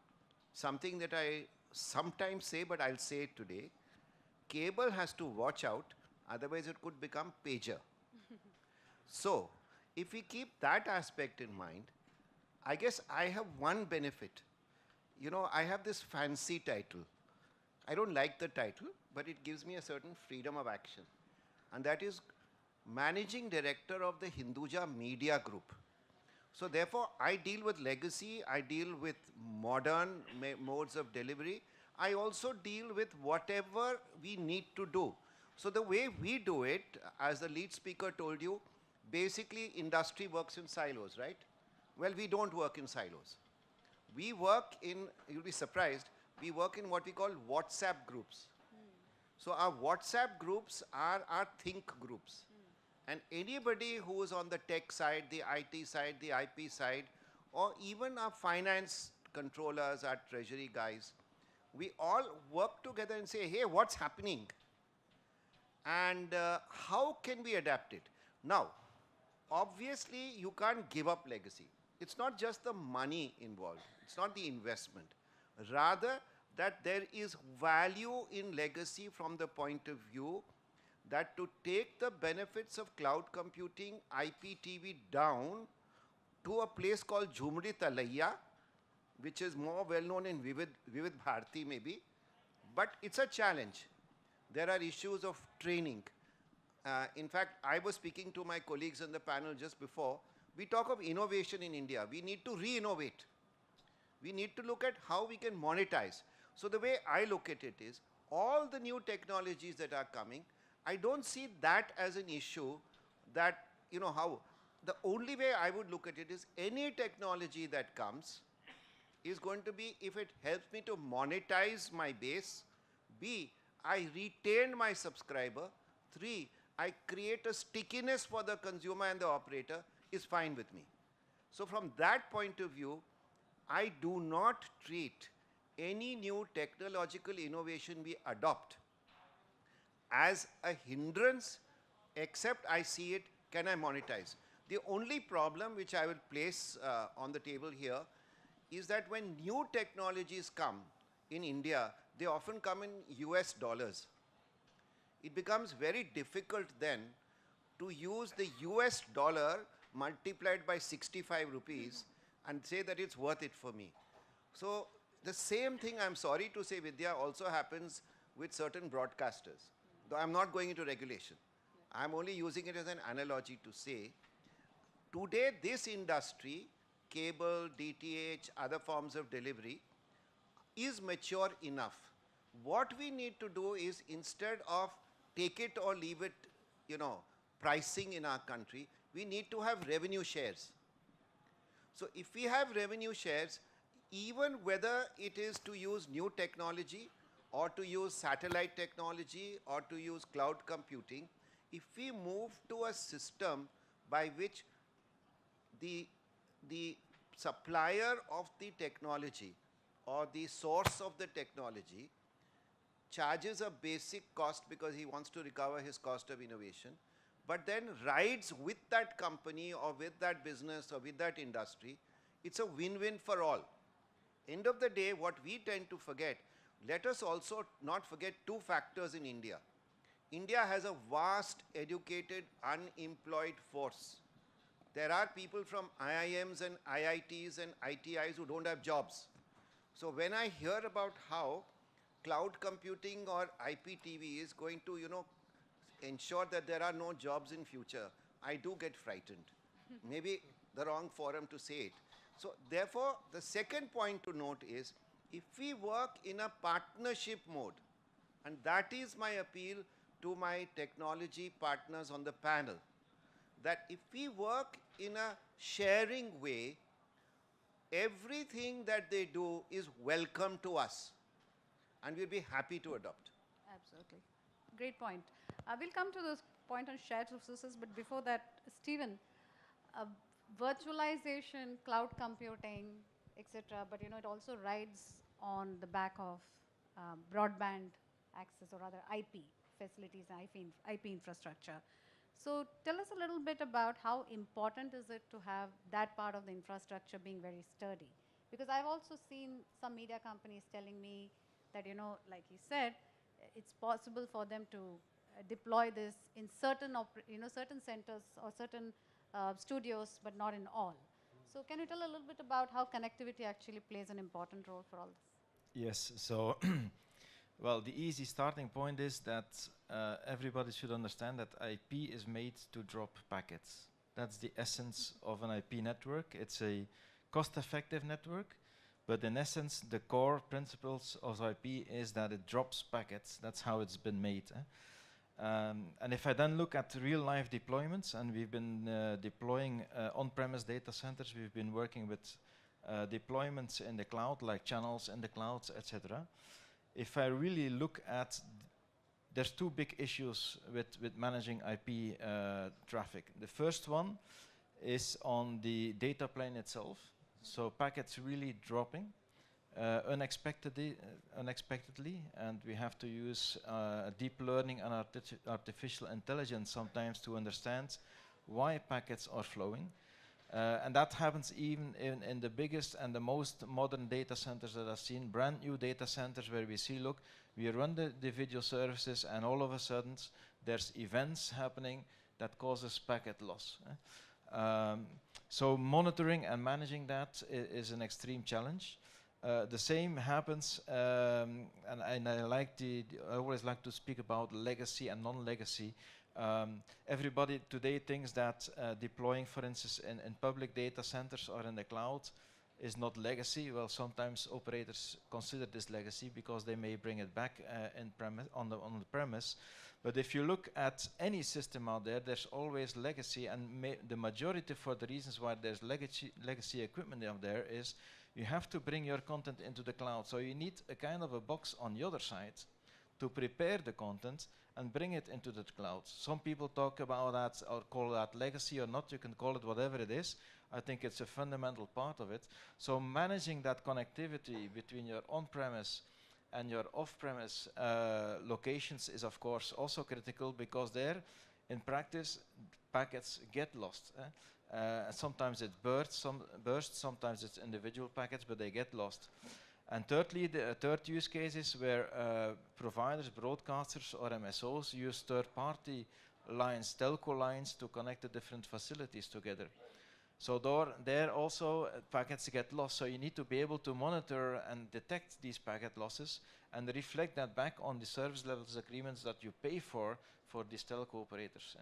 something that I sometimes say, but I'll say it today. Cable has to watch out, otherwise it could become pager. So, if we keep that aspect in mind, I guess I have one benefit. I have this fancy title. I don't like the title, but it gives me a certain freedom of action. And that is Managing Director of the Hinduja Media Group. So therefore, I deal with legacy, I deal with modern modes of delivery. I also deal with whatever we need to do. So the way we do it, as the lead speaker told you, basically industry works in silos, right? Well, we don't work in silos. We work in, you'll be surprised, we work in what we call WhatsApp groups. So our WhatsApp groups are our think groups. And anybody who is on the tech side, the IT side, the IP side, or even our finance controllers, our treasury guys, we all work together and say, hey, what's happening? And how can we adapt it? Now, obviously, you can't give up legacy. It's not just the money involved. It's not the investment. Rather, that there is value in legacy from the point of view that to take the benefits of cloud computing, IPTV down to a place called Jhumri Talaiya, which is more well known in Vivid Bharati maybe, but it's a challenge. There are issues of training. In fact, I was speaking to my colleagues on the panel just before. We talk of innovation in India. We need to re-innovate. We need to look at how we can monetize. So the way I look at it is, all the new technologies that are coming, I don't see that as an issue that, you know, how. The only way I would look at it is any technology that comes is going to be if it helps me to monetize my base. B, I retain my subscriber. 3, I create a stickiness for the consumer and the operator, is fine with me. So from that point of view, I do not treat any new technological innovation we adopt as a hindrance, except I see it, can I monetize? The only problem which I will place on the table here is that when new technologies come in India, they often come in US dollars. It becomes very difficult then to use the US dollar multiplied by 65 rupees and say that it's worth it for me. So the same thing, I'm sorry to say, Vidya, also happens with certain broadcasters. Though I'm not going into regulation. I'm only using it as an analogy to say, today this industry, cable, DTH, other forms of delivery, is mature enough. What we need to do is, instead of take it or leave it, you know, pricing in our country, we need to have revenue shares. So if we have revenue shares, even whether it is to use new technology or to use satellite technology or to use cloud computing, if we move to a system by which the supplier of the technology or the source of the technology charges a basic cost because he wants to recover his cost of innovation, but then rides with that company or with that business or with that industry, it's a win-win for all. End of the day, what we tend to forget, let us also not forget two factors in India. India has a vast, educated, unemployed force. There are people from IIMs and IITs and ITIs who don't have jobs. So when I hear about how cloud computing or IPTV is going to, you know, ensure that there are no jobs in future, I do get frightened. Maybe the wrong forum to say it. So therefore, the second point to note is, if we work in a partnership mode, and that is my appeal to my technology partners on the panel, that if we work in a sharing way, everything that they do is welcome to us, and we'll be happy to adopt. Absolutely. Great point. We'll come to this point on shared resources, but before that, Stephen, virtualization, cloud computing, etc., but you know, it also rides on the back of broadband access, or rather IP facilities and IP infrastructure. So tell us a little bit about how important is it to have that part of the infrastructure being very sturdy? Because I've also seen some media companies telling me that, you know, like you said, it's possible for them to deploy this in certain, certain centers or certain studios, but not in all. So can you tell a little bit about how connectivity actually plays an important role for all this? Yes, so well, the easy starting point is that everybody should understand that IP is made to drop packets. That's the essence of an IP network. It's a cost-effective network, but in essence, the core principles of IP is that it drops packets. That's how it's been made. And if I then look at real-life deployments, and we've been deploying on-premise data centers, we've been working with deployments in the cloud, like channels in the clouds, etc. If I really look at, there's two big issues with managing IP traffic. The first one is on the data plane itself. So packets really dropping unexpectedly, and we have to use deep learning and artificial intelligence sometimes to understand why packets are flowing. And that happens even in the biggest and the most modern data centers that I've seen, brand new data centers where we see, look, we run the video services and all of a sudden there's events happening that causes packet loss. So monitoring and managing that is an extreme challenge. The same happens, and I like I always like to speak about legacy and non-legacy. Everybody today thinks that deploying, for instance, in public data centers or in the cloud is not legacy. Well, sometimes operators consider this legacy because they may bring it back on the premise. But if you look at any system out there, there's always legacy, and the majority for the reasons why there's legacy equipment out there is you have to bring your content into the cloud. So you need a kind of a box on the other side to prepare the content and bring it into the cloud. Some people talk about that or call that legacy or not. You can call it whatever it is. I think it's a fundamental part of it. So managing that connectivity between your on-premise and your off-premise locations is of course also critical, because there, in practice, packets get lost. Sometimes it bursts, sometimes it's individual packets, but they get lost. And thirdly, the third use case is where providers, broadcasters or MSOs use third-party lines, telco lines, to connect the different facilities together. So there also packets get lost. So you need to be able to monitor and detect these packet losses and reflect that back on the service levels agreements that you pay for these telco operators.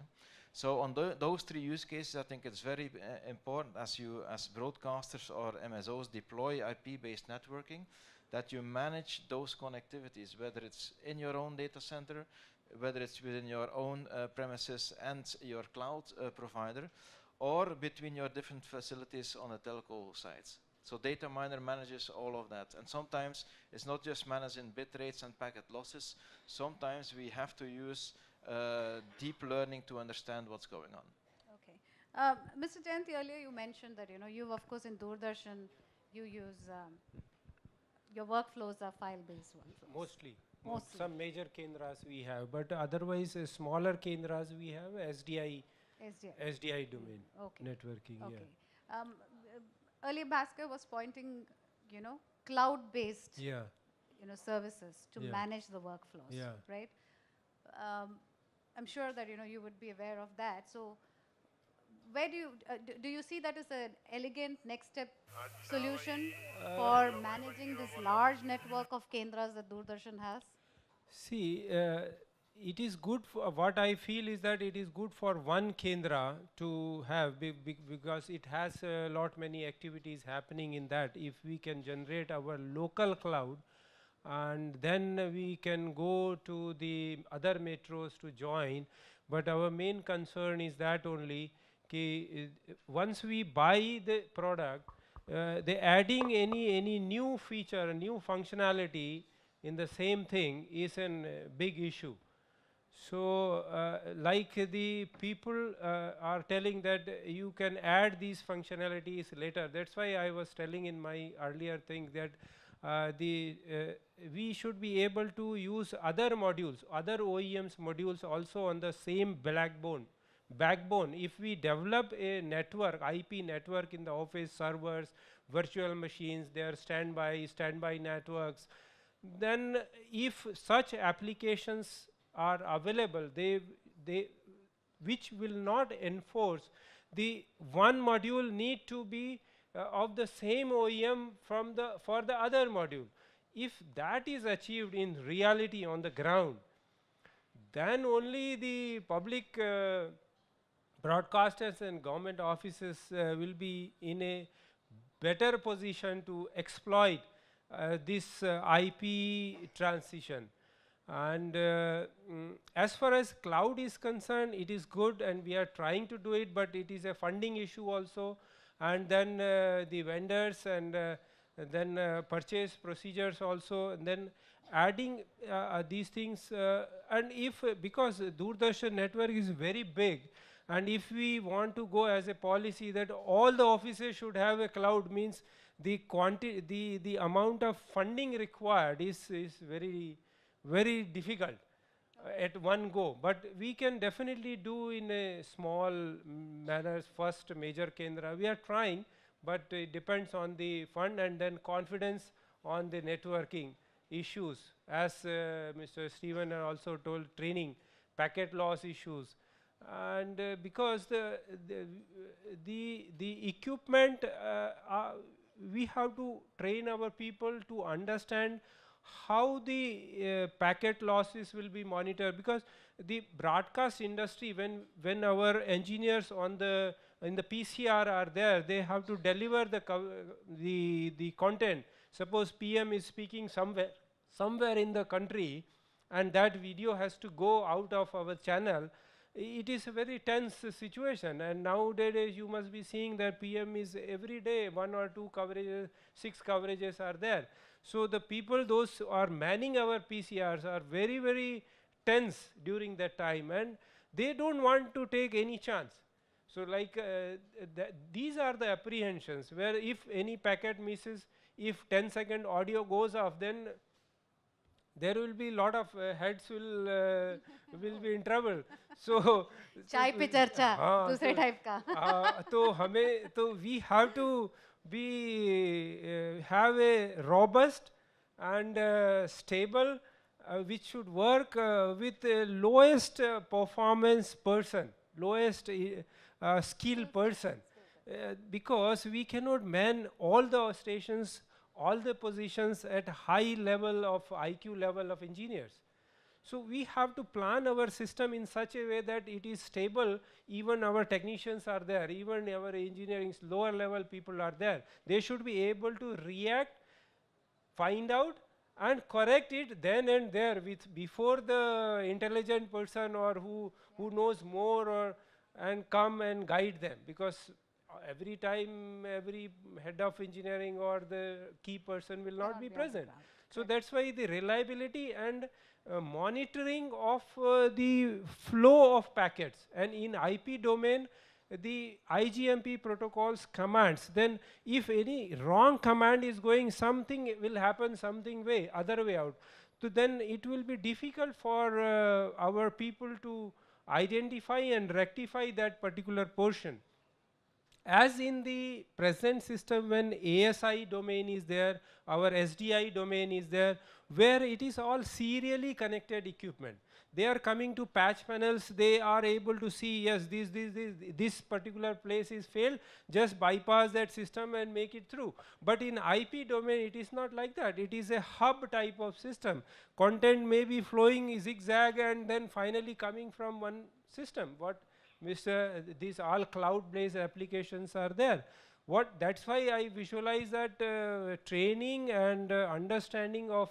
So on those three use cases, I think it's very important as broadcasters or MSOs deploy IP-based networking, that you manage those connectivities, whether it's in your own data center, whether it's within your own premises and your cloud provider, or between your different facilities on a telco sites. So data miner manages all of that. And sometimes it's not just managing bit rates and packet losses. Sometimes we have to use deep learning to understand what's going on. Okay. Mr. Jayant, earlier you mentioned that, you of course in Doordarshan, you use, your workflows are file-based workflows. Mostly. Mostly. Some major kendras we have, but otherwise smaller kendras we have SDI domain networking. Okay. Yeah. Earlier Baskar was pointing, cloud-based, services to manage the workflows, right? I'm sure that you would be aware of that. So, where do you see that as an elegant next step solution for managing this large network of kendras that Doordarshan has? See, it is good for what I feel is that it is good for one kendra to have because it has a lot many activities happening in that. If we can generate our local cloud, and then we can go to the other metros to join. But our main concern is that only once we buy the product, the adding any new feature, new functionality in the same thing is a big issue. So like the people are telling that you can add these functionalities later. That's why I was telling in my earlier thing that we should be able to use other modules, other OEMs modules also on the same backbone. If we develop a network, IP network in the office, servers, virtual machines, their standby networks, then if such applications are available, which will not enforce, the one module need to be of the same OEM for the other module. If that is achieved in reality on the ground, then only the public broadcasters and government offices will be in a better position to exploit this IP transition. And as far as cloud is concerned, it is good and we are trying to do it, but it is a funding issue also. And then the vendors and then purchase procedures also, and then adding these things. And if because Doordarshan network is very big, and if we want to go as a policy that all the offices should have a cloud, means the amount of funding required is very, very difficult at one go. But we can definitely do in a small manner. First major kendra we are trying, but it depends on the fund and then confidence on the networking issues, as Mr. Stephen also told, training, packet loss issues. And because the equipment we have to train our people to understand how the packet losses will be monitored, because the broadcast industry, when our engineers on the in the PCR are there, they have to deliver the content. Suppose PM is speaking somewhere in the country, and that video has to go out of our channel. It is a very tense situation, and nowadays you must be seeing that PM is every day 1 or 2 coverages, 6 coverages are there. So the people, those who are manning our PCRs, are very, very tense during that time, and they don't want to take any chance. So like these are the apprehensions, where if any packet misses, if 10-second audio goes off, then there will be lot of heads will be in trouble. So चाय पे चर्चा दूसरे type का. तो we have to be have a robust and stable which should work with lowest performance person, lowest skill person, because we cannot man all the stations, all the positions at high level of IQ level of engineers. So we have to plan our system in such a way that it is stable. Even our technicians are there, even our engineering lower level people are there. They should be able to react, find out and correct it then and there, with before the intelligent person or who knows more or and come and guide them, because every time every head of engineering or the key person will not be present. So that's why the reliability and monitoring of the flow of packets, and in IP domain the IGMP protocols commands, then if any wrong command is going, something will happen something way, other way out. So then it will be difficult for our people to identify and rectify that particular portion. As in the present system, when ASI domain is there, our SDI domain is there, where it is all serially connected equipment. They are coming to patch panels, they are able to see, yes, this particular place is failed, just bypass that system and make it through. But in IP domain, it is not like that. It is a hub type of system. Content may be flowing zigzag and then finally coming from one system. These all cloud-based applications are there. That's why I visualize that training and understanding of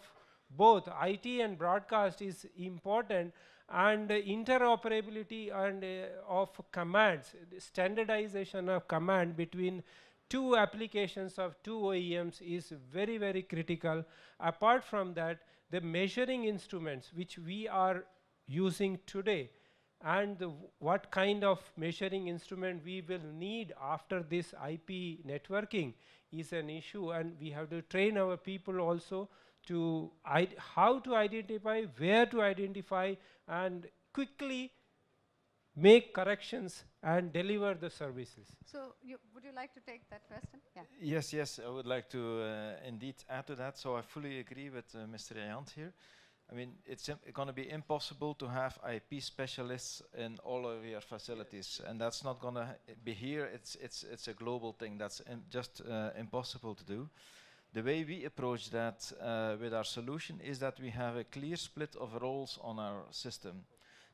both IT and broadcast is important, and interoperability and of commands, standardization of command between two applications of two OEMs is very, very critical. Apart from that, the measuring instruments which we are using today, and what kind of measuring instrument we will need after this IP networking is an issue, and we have to train our people also to how to identify, where to identify, and quickly make corrections and deliver the services. So would you like to take that question? Yeah. Yes, I would like to indeed add to that. So I fully agree with Mr. Jayant here. I mean, it's going to be impossible to have IP specialists in all of your facilities, and that's not going to be here. It's a global thing. That's just impossible to do. The way we approach that with our solution is that we have a clear split of roles on our system.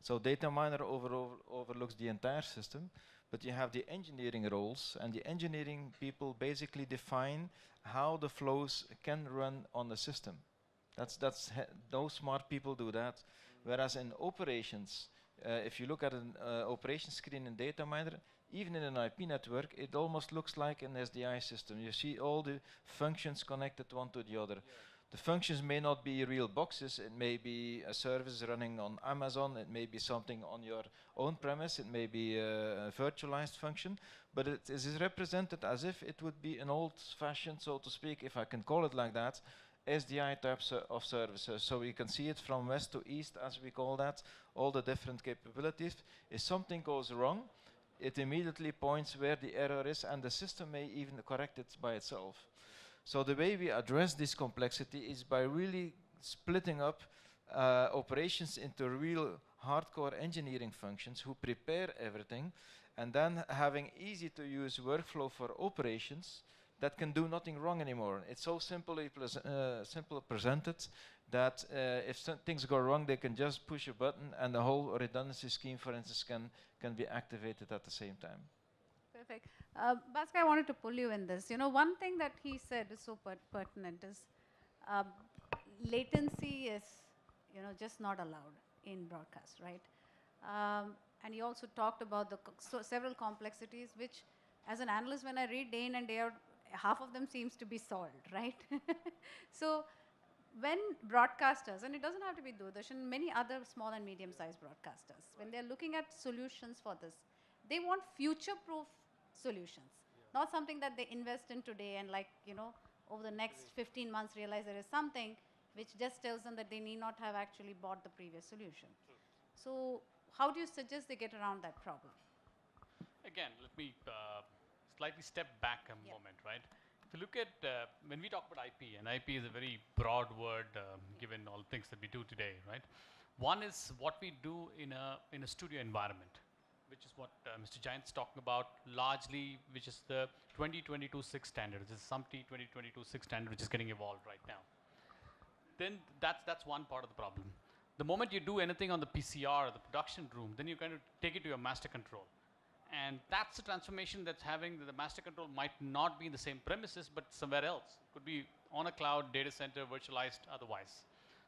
So data miner overlooks the entire system, but you have the engineering roles, and the engineering people basically define how the flows can run on the system. Those smart people do that. Whereas in operations, if you look at an operation screen in data miner, even in an IP network, it almost looks like an SDI system. You see all the functions connected one to the other. Yeah. The functions may not be real boxes. It may be a service running on Amazon. It may be something on your own premise. It may be a virtualized function. But it is represented as if it would be an old-fashioned, so to speak, if I can call it like that, SDI types of services. So you can see it from west to east, as we call that, all the different capabilities. If something goes wrong, it immediately points where the error is, and the system may even correct it by itself. So the way we address this complexity is by really splitting up operations into real hardcore engineering functions who prepare everything, and then having easy to use workflow for operations that can do nothing wrong anymore. It's so simply simple presented that if things go wrong, they can just push a button and the whole redundancy scheme, for instance, can be activated at the same time. Perfect. Baskar, I wanted to pull you in this. You know, one thing that he said is so pertinent is latency is, you know, just not allowed in broadcast, right? And he also talked about the several complexities, which, as an analyst, when I read day in and day out, half of them seems to be solved, right? So when broadcasters, and it doesn't have to be Doordarshan, many other small and medium-sized broadcasters, when they're looking at solutions for this, they want future-proof solutions, not something that they invest in today and, like, you know, over the next 15 months realize there is something which just tells them that they need not have actually bought the previous solution. So how do you suggest they get around that problem? Again, let me slightly step back a moment, right? If you look at, when we talk about IP, and IP is a very broad word given all the things that we do today, right? One is what we do in a studio environment, which is what Mr. Jayant's talking about largely, which is the 2022-6 standard. This is SMPTE 2022-6 standard, which is getting evolved right now. Then that's one part of the problem. The moment you do anything on the PCR, the production room, then you kind of take it to your master control. And that's the transformation that's having. The master control might not be in the same premises, but somewhere else. Could be on a cloud, data center, virtualized, otherwise.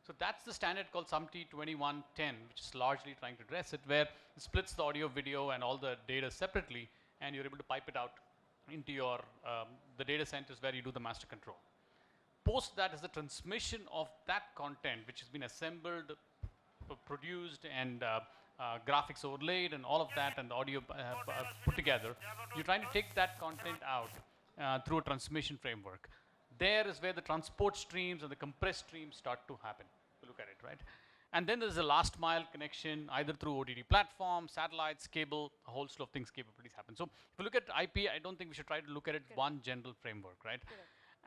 So that's the standard called SMPTE 2110, which is largely trying to address it, where it splits the audio, video, and all the data separately, and you're able to pipe it out into your the data centers where you do the master control. Post that is the transmission of that content, which has been assembled, produced, and graphics overlaid, and all of that, and the audio put together. You're trying to take that content out through a transmission framework. There is where the transport streams and the compressed streams start to happen. To look at it, right? And then there's a last mile connection, either through OTT platforms, satellites, cable, a whole slew of things, capabilities happen. So if you look at IP, I don't think we should try to look at it one general framework, right?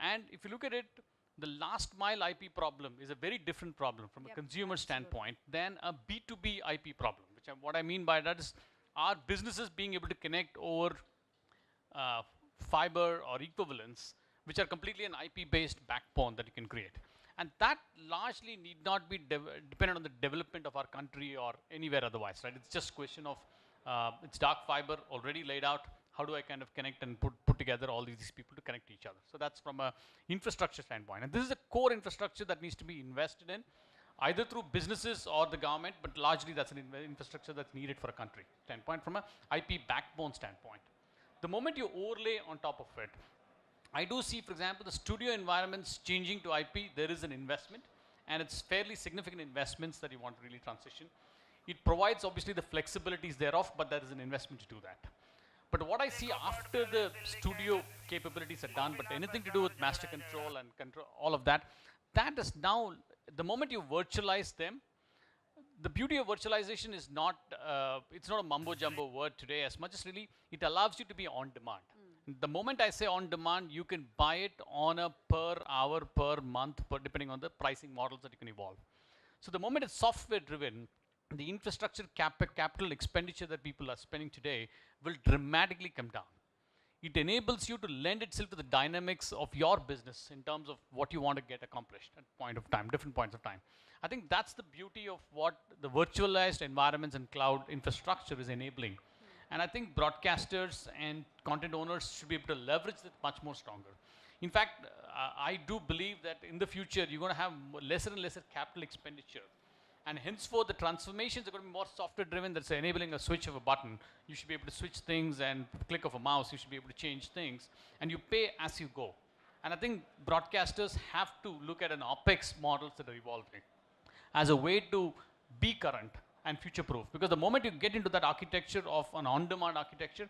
And if you look at it, the last mile IP problem is a very different problem from a consumer standpoint than a B2B IP problem, which what I mean by that is our businesses being able to connect over fiber or equivalents, which are completely an IP-based backbone that you can create. And that largely need not be dependent on the development of our country or anywhere otherwise, right? It's just a question of, it's dark fiber already laid out. How do I kind of connect and put together all these people to connect to each other? So that's from a infrastructure standpoint. And this is a core infrastructure that needs to be invested in, either through businesses or the government, but largely that's an infrastructure that's needed for a country standpoint from a IP backbone standpoint. The moment you overlay on top of it, I do see, for example, the studio environments changing to IP. There is an investment, and it's fairly significant investments that you want to really transition. It provides obviously the flexibilities thereof, but there is an investment to do that. But what I see after the studio capabilities are done, but anything to do with master control and all of that, that is now, the moment you virtualize them, the beauty of virtualization is not, it's not a mumbo jumbo word today as much as really, it allows you to be on demand. The moment I say on demand, you can buy it on a per hour, per month, depending on the pricing models that you can evolve. So the moment it's software driven, the infrastructure capital expenditure that people are spending today will dramatically come down. It enables you to lend itself to the dynamics of your business in terms of what you want to get accomplished at point of time, different points of time. I think that's the beauty of what the virtualized environments and cloud infrastructure is enabling. And I think broadcasters and content owners should be able to leverage it much more stronger. In fact, I do believe that in the future, you're going to have lesser and lesser capital expenditure. And henceforth, the transformations are going to be more software driven. That's enabling a switch of a button. You should be able to switch things, and click of a mouse, you should be able to change things. And you pay as you go. And I think broadcasters have to look at an OpEx models that are evolving as a way to be current and future-proof. Because the moment you get into that architecture of an on-demand architecture,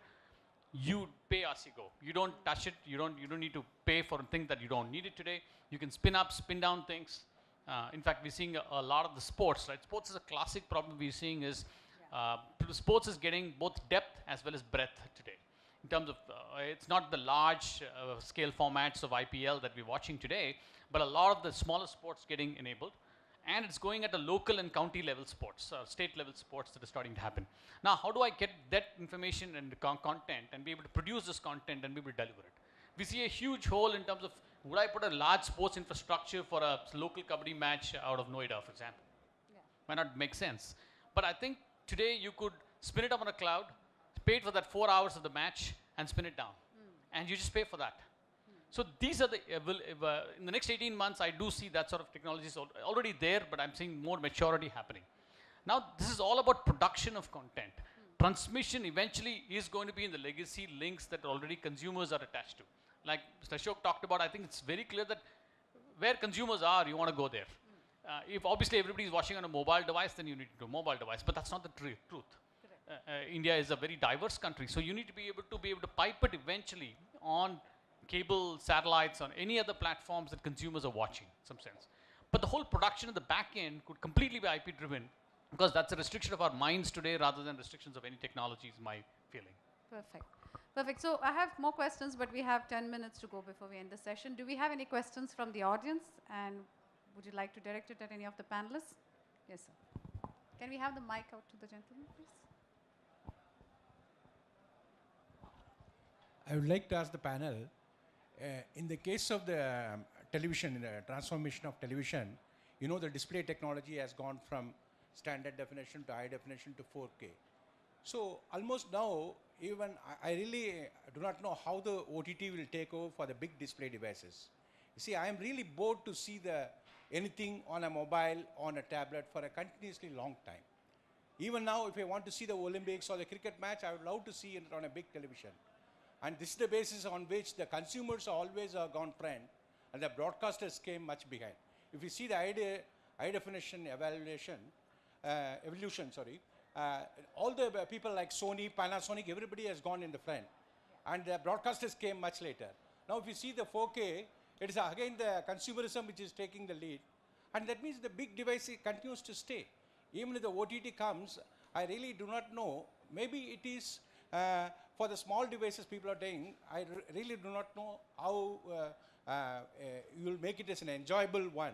you pay as you go. You don't touch it. You don't need to pay for a thing that you don't need it today. You can spin up, spin down things. In fact, we're seeing a lot of the sports, right? Sports is a classic problem we're seeing is sports is getting both depth as well as breadth today. In terms of, it's not the large scale formats of IPL that we're watching today, but a lot of the smaller sports getting enabled. And it's going at the local and county level sports, state level sports that are starting to happen. Now, how do I get that information and content and be able to produce this content and be able to deliver it? We see a huge hole in terms of, would I put a large sports infrastructure for a local kabaddi match out of Noida, for example? Yeah. Might not make sense. But I think today you could spin it up on a cloud, pay it for that 4 hours of the match, and spin it down. And you just pay for that. So these are the, in the next 18 months, I do see that sort of technology is already there, but I'm seeing more maturity happening. Now, this is all about production of content. Transmission eventually is going to be in the legacy links that already consumers are attached to. Like Mr. Ashok talked about, I think it's very clear that where consumers are, you want to go there. If obviously everybody is watching on a mobile device, then you need to do a mobile device, but that's not the truth. India is a very diverse country, so you need to be able to pipe it eventually on cable, satellites, on any other platforms that consumers are watching, in some sense. But the whole production at the back end could completely be IP driven, because that's a restriction of our minds today rather than restrictions of any technology, is my feeling. Perfect. Perfect. So I have more questions, but we have 10 minutes to go before we end the session. Do we have any questions from the audience? And would you like to direct it at any of the panelists? Yes, sir. Can we have the mic out to the gentleman, please? I would like to ask the panel, in the case of the television, in the transformation of television, you know, the display technology has gone from standard definition to high definition to 4K. So almost now, even I really do not know how the OTT will take over for the big display devices. You see, I am really bored to see anything on a mobile, on a tablet for a continuously long time. Even now, if I want to see the Olympics or the cricket match, I would love to see it on a big television. And this is the basis on which the consumers always are gone front and the broadcasters came much behind. If you see the high definition evolution, all the people like Sony, Panasonic, everybody has gone in the front. And the broadcasters came much later. Now if you see the 4K, it is again the consumerism which is taking the lead. And that means the big device continues to stay. Even if the OTT comes, I really do not know. Maybe it is for the small devices people are doing, I really do not know how you will make it as an enjoyable one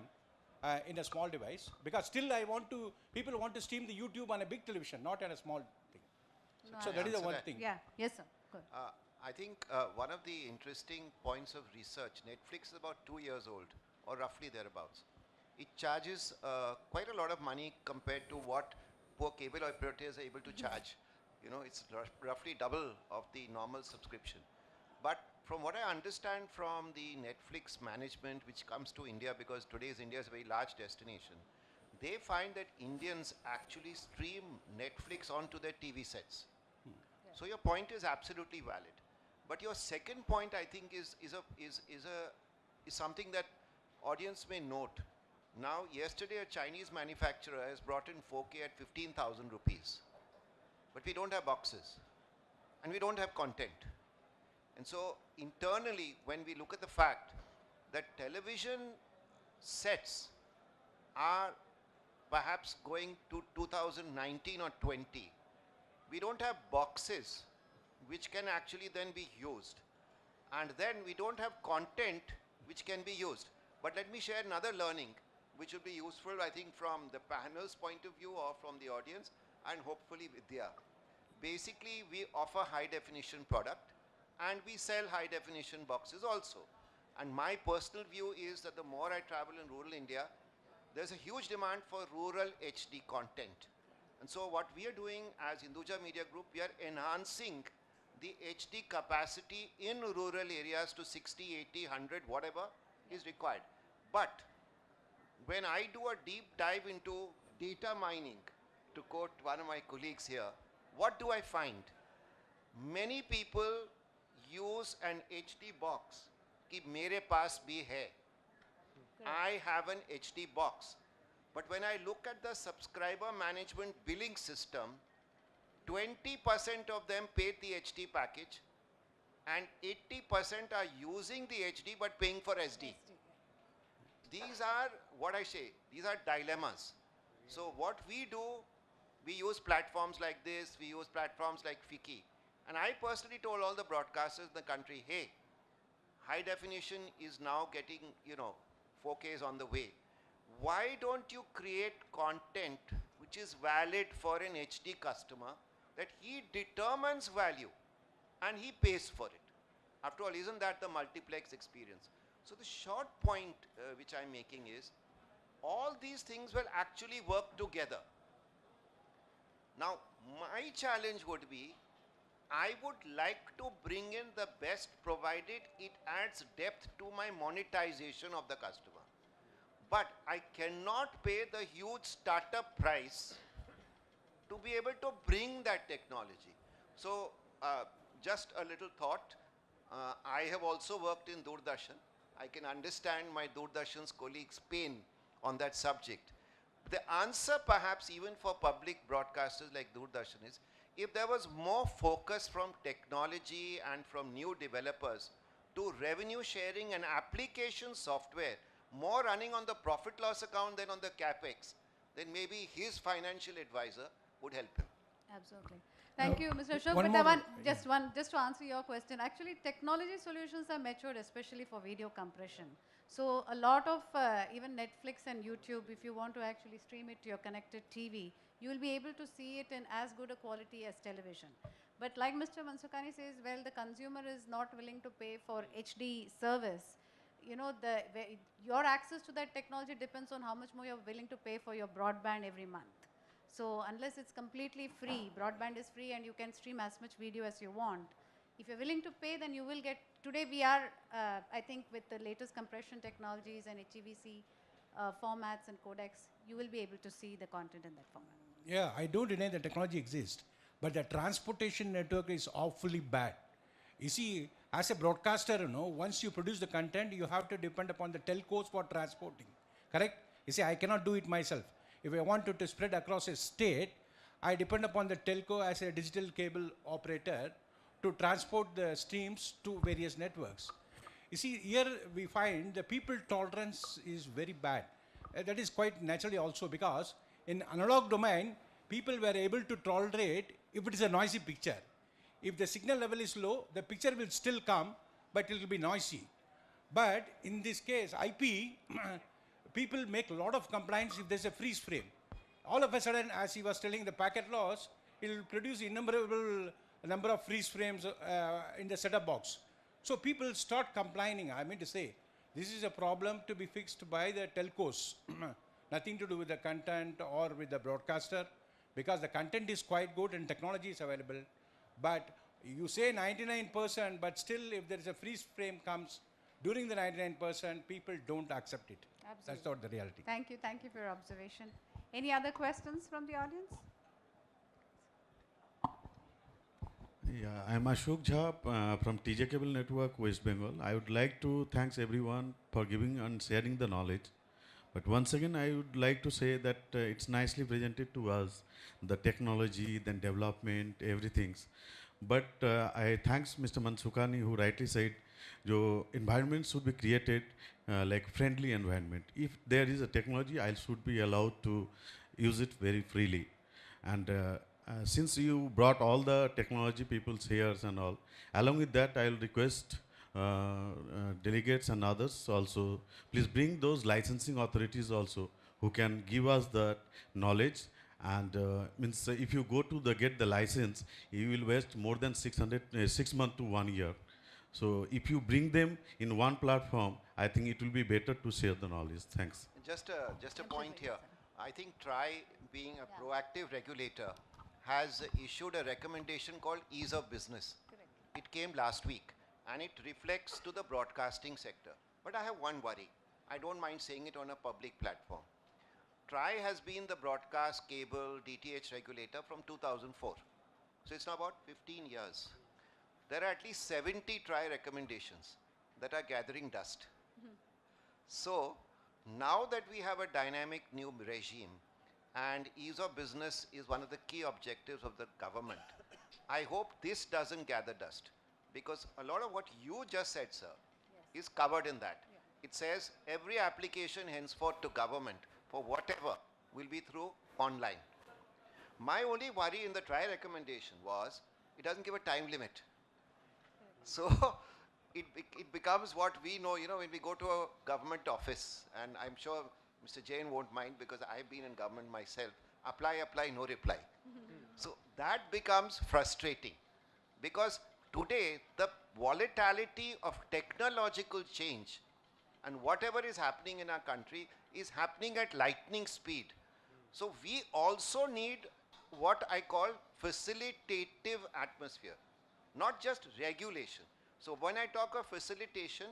in a small device. Because still people want to stream the YouTube on a big television, not on a small thing. No, So that is the one thing. Yeah. Yes, sir. Good. I think one of the interesting points of research, Netflix is about 2 years old, or roughly thereabouts. It charges quite a lot of money compared to what poor cable operators are able to charge. You know, it's roughly double of the normal subscription. But from what I understand from the Netflix management, which comes to India, because today's India is a very large destination, they find that Indians actually stream Netflix onto their TV sets. So your point is absolutely valid. But your second point, I think, is something that audience may note. Now, yesterday a Chinese manufacturer has brought in 4K at 15,000 rupees. But we don't have boxes. And we don't have content. And so internally, when we look at the fact that television sets are perhaps going to 2019 or 20, we don't have boxes which can actually then be used. And then we don't have content which can be used. But let me share another learning which will be useful, I think, from the panel's point of view or from the audience, and hopefully Vidya. Basically, we offer high definition product and we sell high definition boxes also. And my personal view is that the more I travel in rural India, there's a huge demand for rural HD content. And so what we are doing as Hinduja Media Group, we are enhancing the HD capacity in rural areas to 60, 80, 100, whatever is required. But when I do a deep dive into data mining, to quote one of my colleagues here, what do I find? Many people use an HD box. Ki mere paas bhi hai. I have an HD box. But when I look at the subscriber management billing system, 20% of them paid the HD package and 80% are using the HD but paying for SD. These are what I say, these are dilemmas. So what we do, we use platforms like this, we use platforms like Fiki. And I personally told all the broadcasters in the country, hey, high definition is now getting, 4K is on the way. Why don't you create content which is valid for an HD customer, that he determines value and he pays for it? After all, isn't that the multiplex experience? So the short point which I'm making is, all these things will actually work together. Now, my challenge would be, I would like to bring in the best, provided it adds depth to my monetization of the customer. But I cannot pay the huge startup price to be able to bring that technology. So, just a little thought. I have also worked in Doordarshan. I can understand my Doordarshan's colleagues' pain on that subject. The answer, perhaps even for public broadcasters like Doordarshan, is if there was more focus from technology and from new developers to revenue sharing and application software, more running on the profit loss account than on the capex, then maybe his financial advisor would help him. Absolutely. Thank you, Mr. Ashok. one But more- just to answer your question, actually technology solutions are matured, especially for video compression. So a lot of even Netflix and YouTube, if you want to actually stream it to your connected TV, you will be able to see it in as good a quality as television. But like Mr. Mansukhani says, well, the consumer is not willing to pay for HD service. You know, your access to that technology depends on how much more you're willing to pay for your broadband every month. So unless it's completely free, broadband is free and you can stream as much video as you want. If you're willing to pay, then you will get, today we are, I think with the latest compression technologies and HEVC formats and codecs, you will be able to see the content in that format. Yeah, I don't deny the technology exists, but the transportation network is awfully bad. You see, as a broadcaster, you know, once you produce the content, you have to depend upon the telcos for transporting, correct? You see, I cannot do it myself. If I want to spread across a state, I depend upon the telco as a digital cable operator to transport the streams to various networks. You see, here we find the people tolerance is very bad. That is quite naturally also because in analog domain, people were able to tolerate if it is a noisy picture. If the signal level is low, the picture will still come, but it will be noisy. But in this case, IP, people make a lot of complaints if there's a freeze frame. All of a sudden, as he was telling the packet loss, it will produce innumerable number of freeze frames in the setup box. So people start complaining. I mean to say, this is a problem to be fixed by the telcos. Nothing to do with the content or with the broadcaster, because the content is quite good and technology is available. But you say 99%, but still if there is a freeze frame comes during the 99%, people don't accept it. Absolutely. That's not the reality. Thank you for your observation. Any other questions from the audience? Yeah, I'm Ashok Jha from TJ Cable Network, West Bengal. I would like to thank everyone for giving and sharing the knowledge. But once again, I would like to say that it's nicely presented to us, the technology, then development, everything. But I thanks Mr. Mansukhani who rightly said, the environment should be created like friendly environment. If there is a technology, I should be allowed to use it very freely. And since you brought all the technology people's here and all, along with that, I'll request delegates and others also, please bring those licensing authorities also who can give us the knowledge. And means if you go to get the license, you will waste more than 6 months to 1 year. So if you bring them in one platform, I think it will be better to share the knowledge. Thanks. Just a point here. I think TRI, being a proactive regulator, has issued a recommendation called Ease of Business. Correct. It came last week, and it reflects to the broadcasting sector. But I have one worry. I don't mind saying it on a public platform. TRI has been the broadcast cable DTH regulator from 2004. So it's now about 15 years. There are at least 70 TRI recommendations that are gathering dust. So now that we have a dynamic new regime, and ease of business is one of the key objectives of the government, I hope this doesn't gather dust, because a lot of what you just said, sir, is covered in that. It says every application henceforth to government for whatever will be through online. My only worry in the TRI recommendation was it doesn't give a time limit. So it becomes what we know, you know, when we go to a government office, and I'm sure Mr. Jayant won't mind because I've been in government myself, apply, no reply. So that becomes frustrating, because Today, the volatility of technological change and whatever is happening in our country is happening at lightning speed. So we also need what I call facilitative atmosphere, not just regulation. So when I talk of facilitation,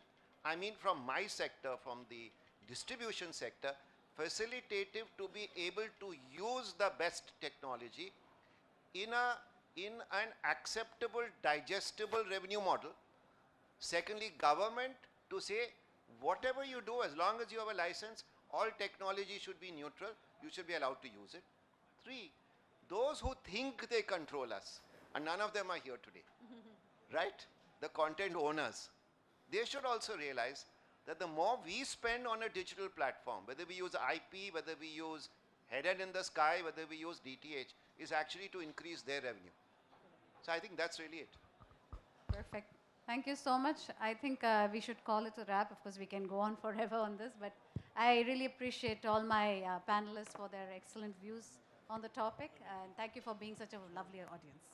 I mean from my sector, from the distribution sector, facilitative to be able to use the best technology in an acceptable, digestible revenue model. Secondly, government to say, whatever you do, as long as you have a license, all technology should be neutral, you should be allowed to use it. Three, those who think they control us, and none of them are here today, right? The content owners, they should also realize that the more we spend on a digital platform, whether we use IP, whether we use headend in the sky, whether we use DTH, is actually to increase their revenue. So I think that's really it. Perfect. Thank you so much. I think we should call it a wrap. Of course, we can go on forever on this, but I really appreciate all my panelists for their excellent views on the topic, and thank you for being such a lovely audience.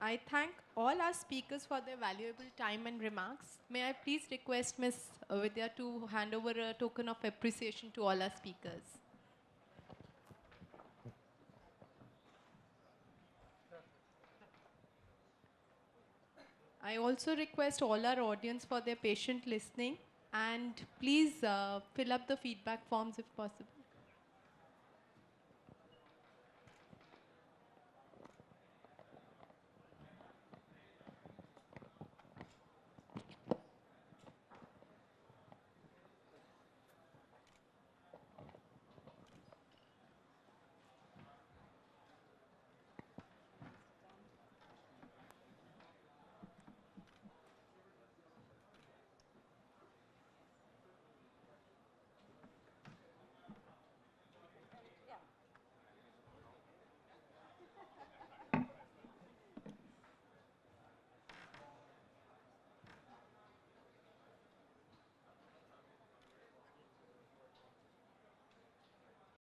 I thank all our speakers for their valuable time and remarks. May I please request Ms. Vidya to hand over a token of appreciation to all our speakers. I also request all our audience for their patient listening, and please fill up the feedback forms if possible.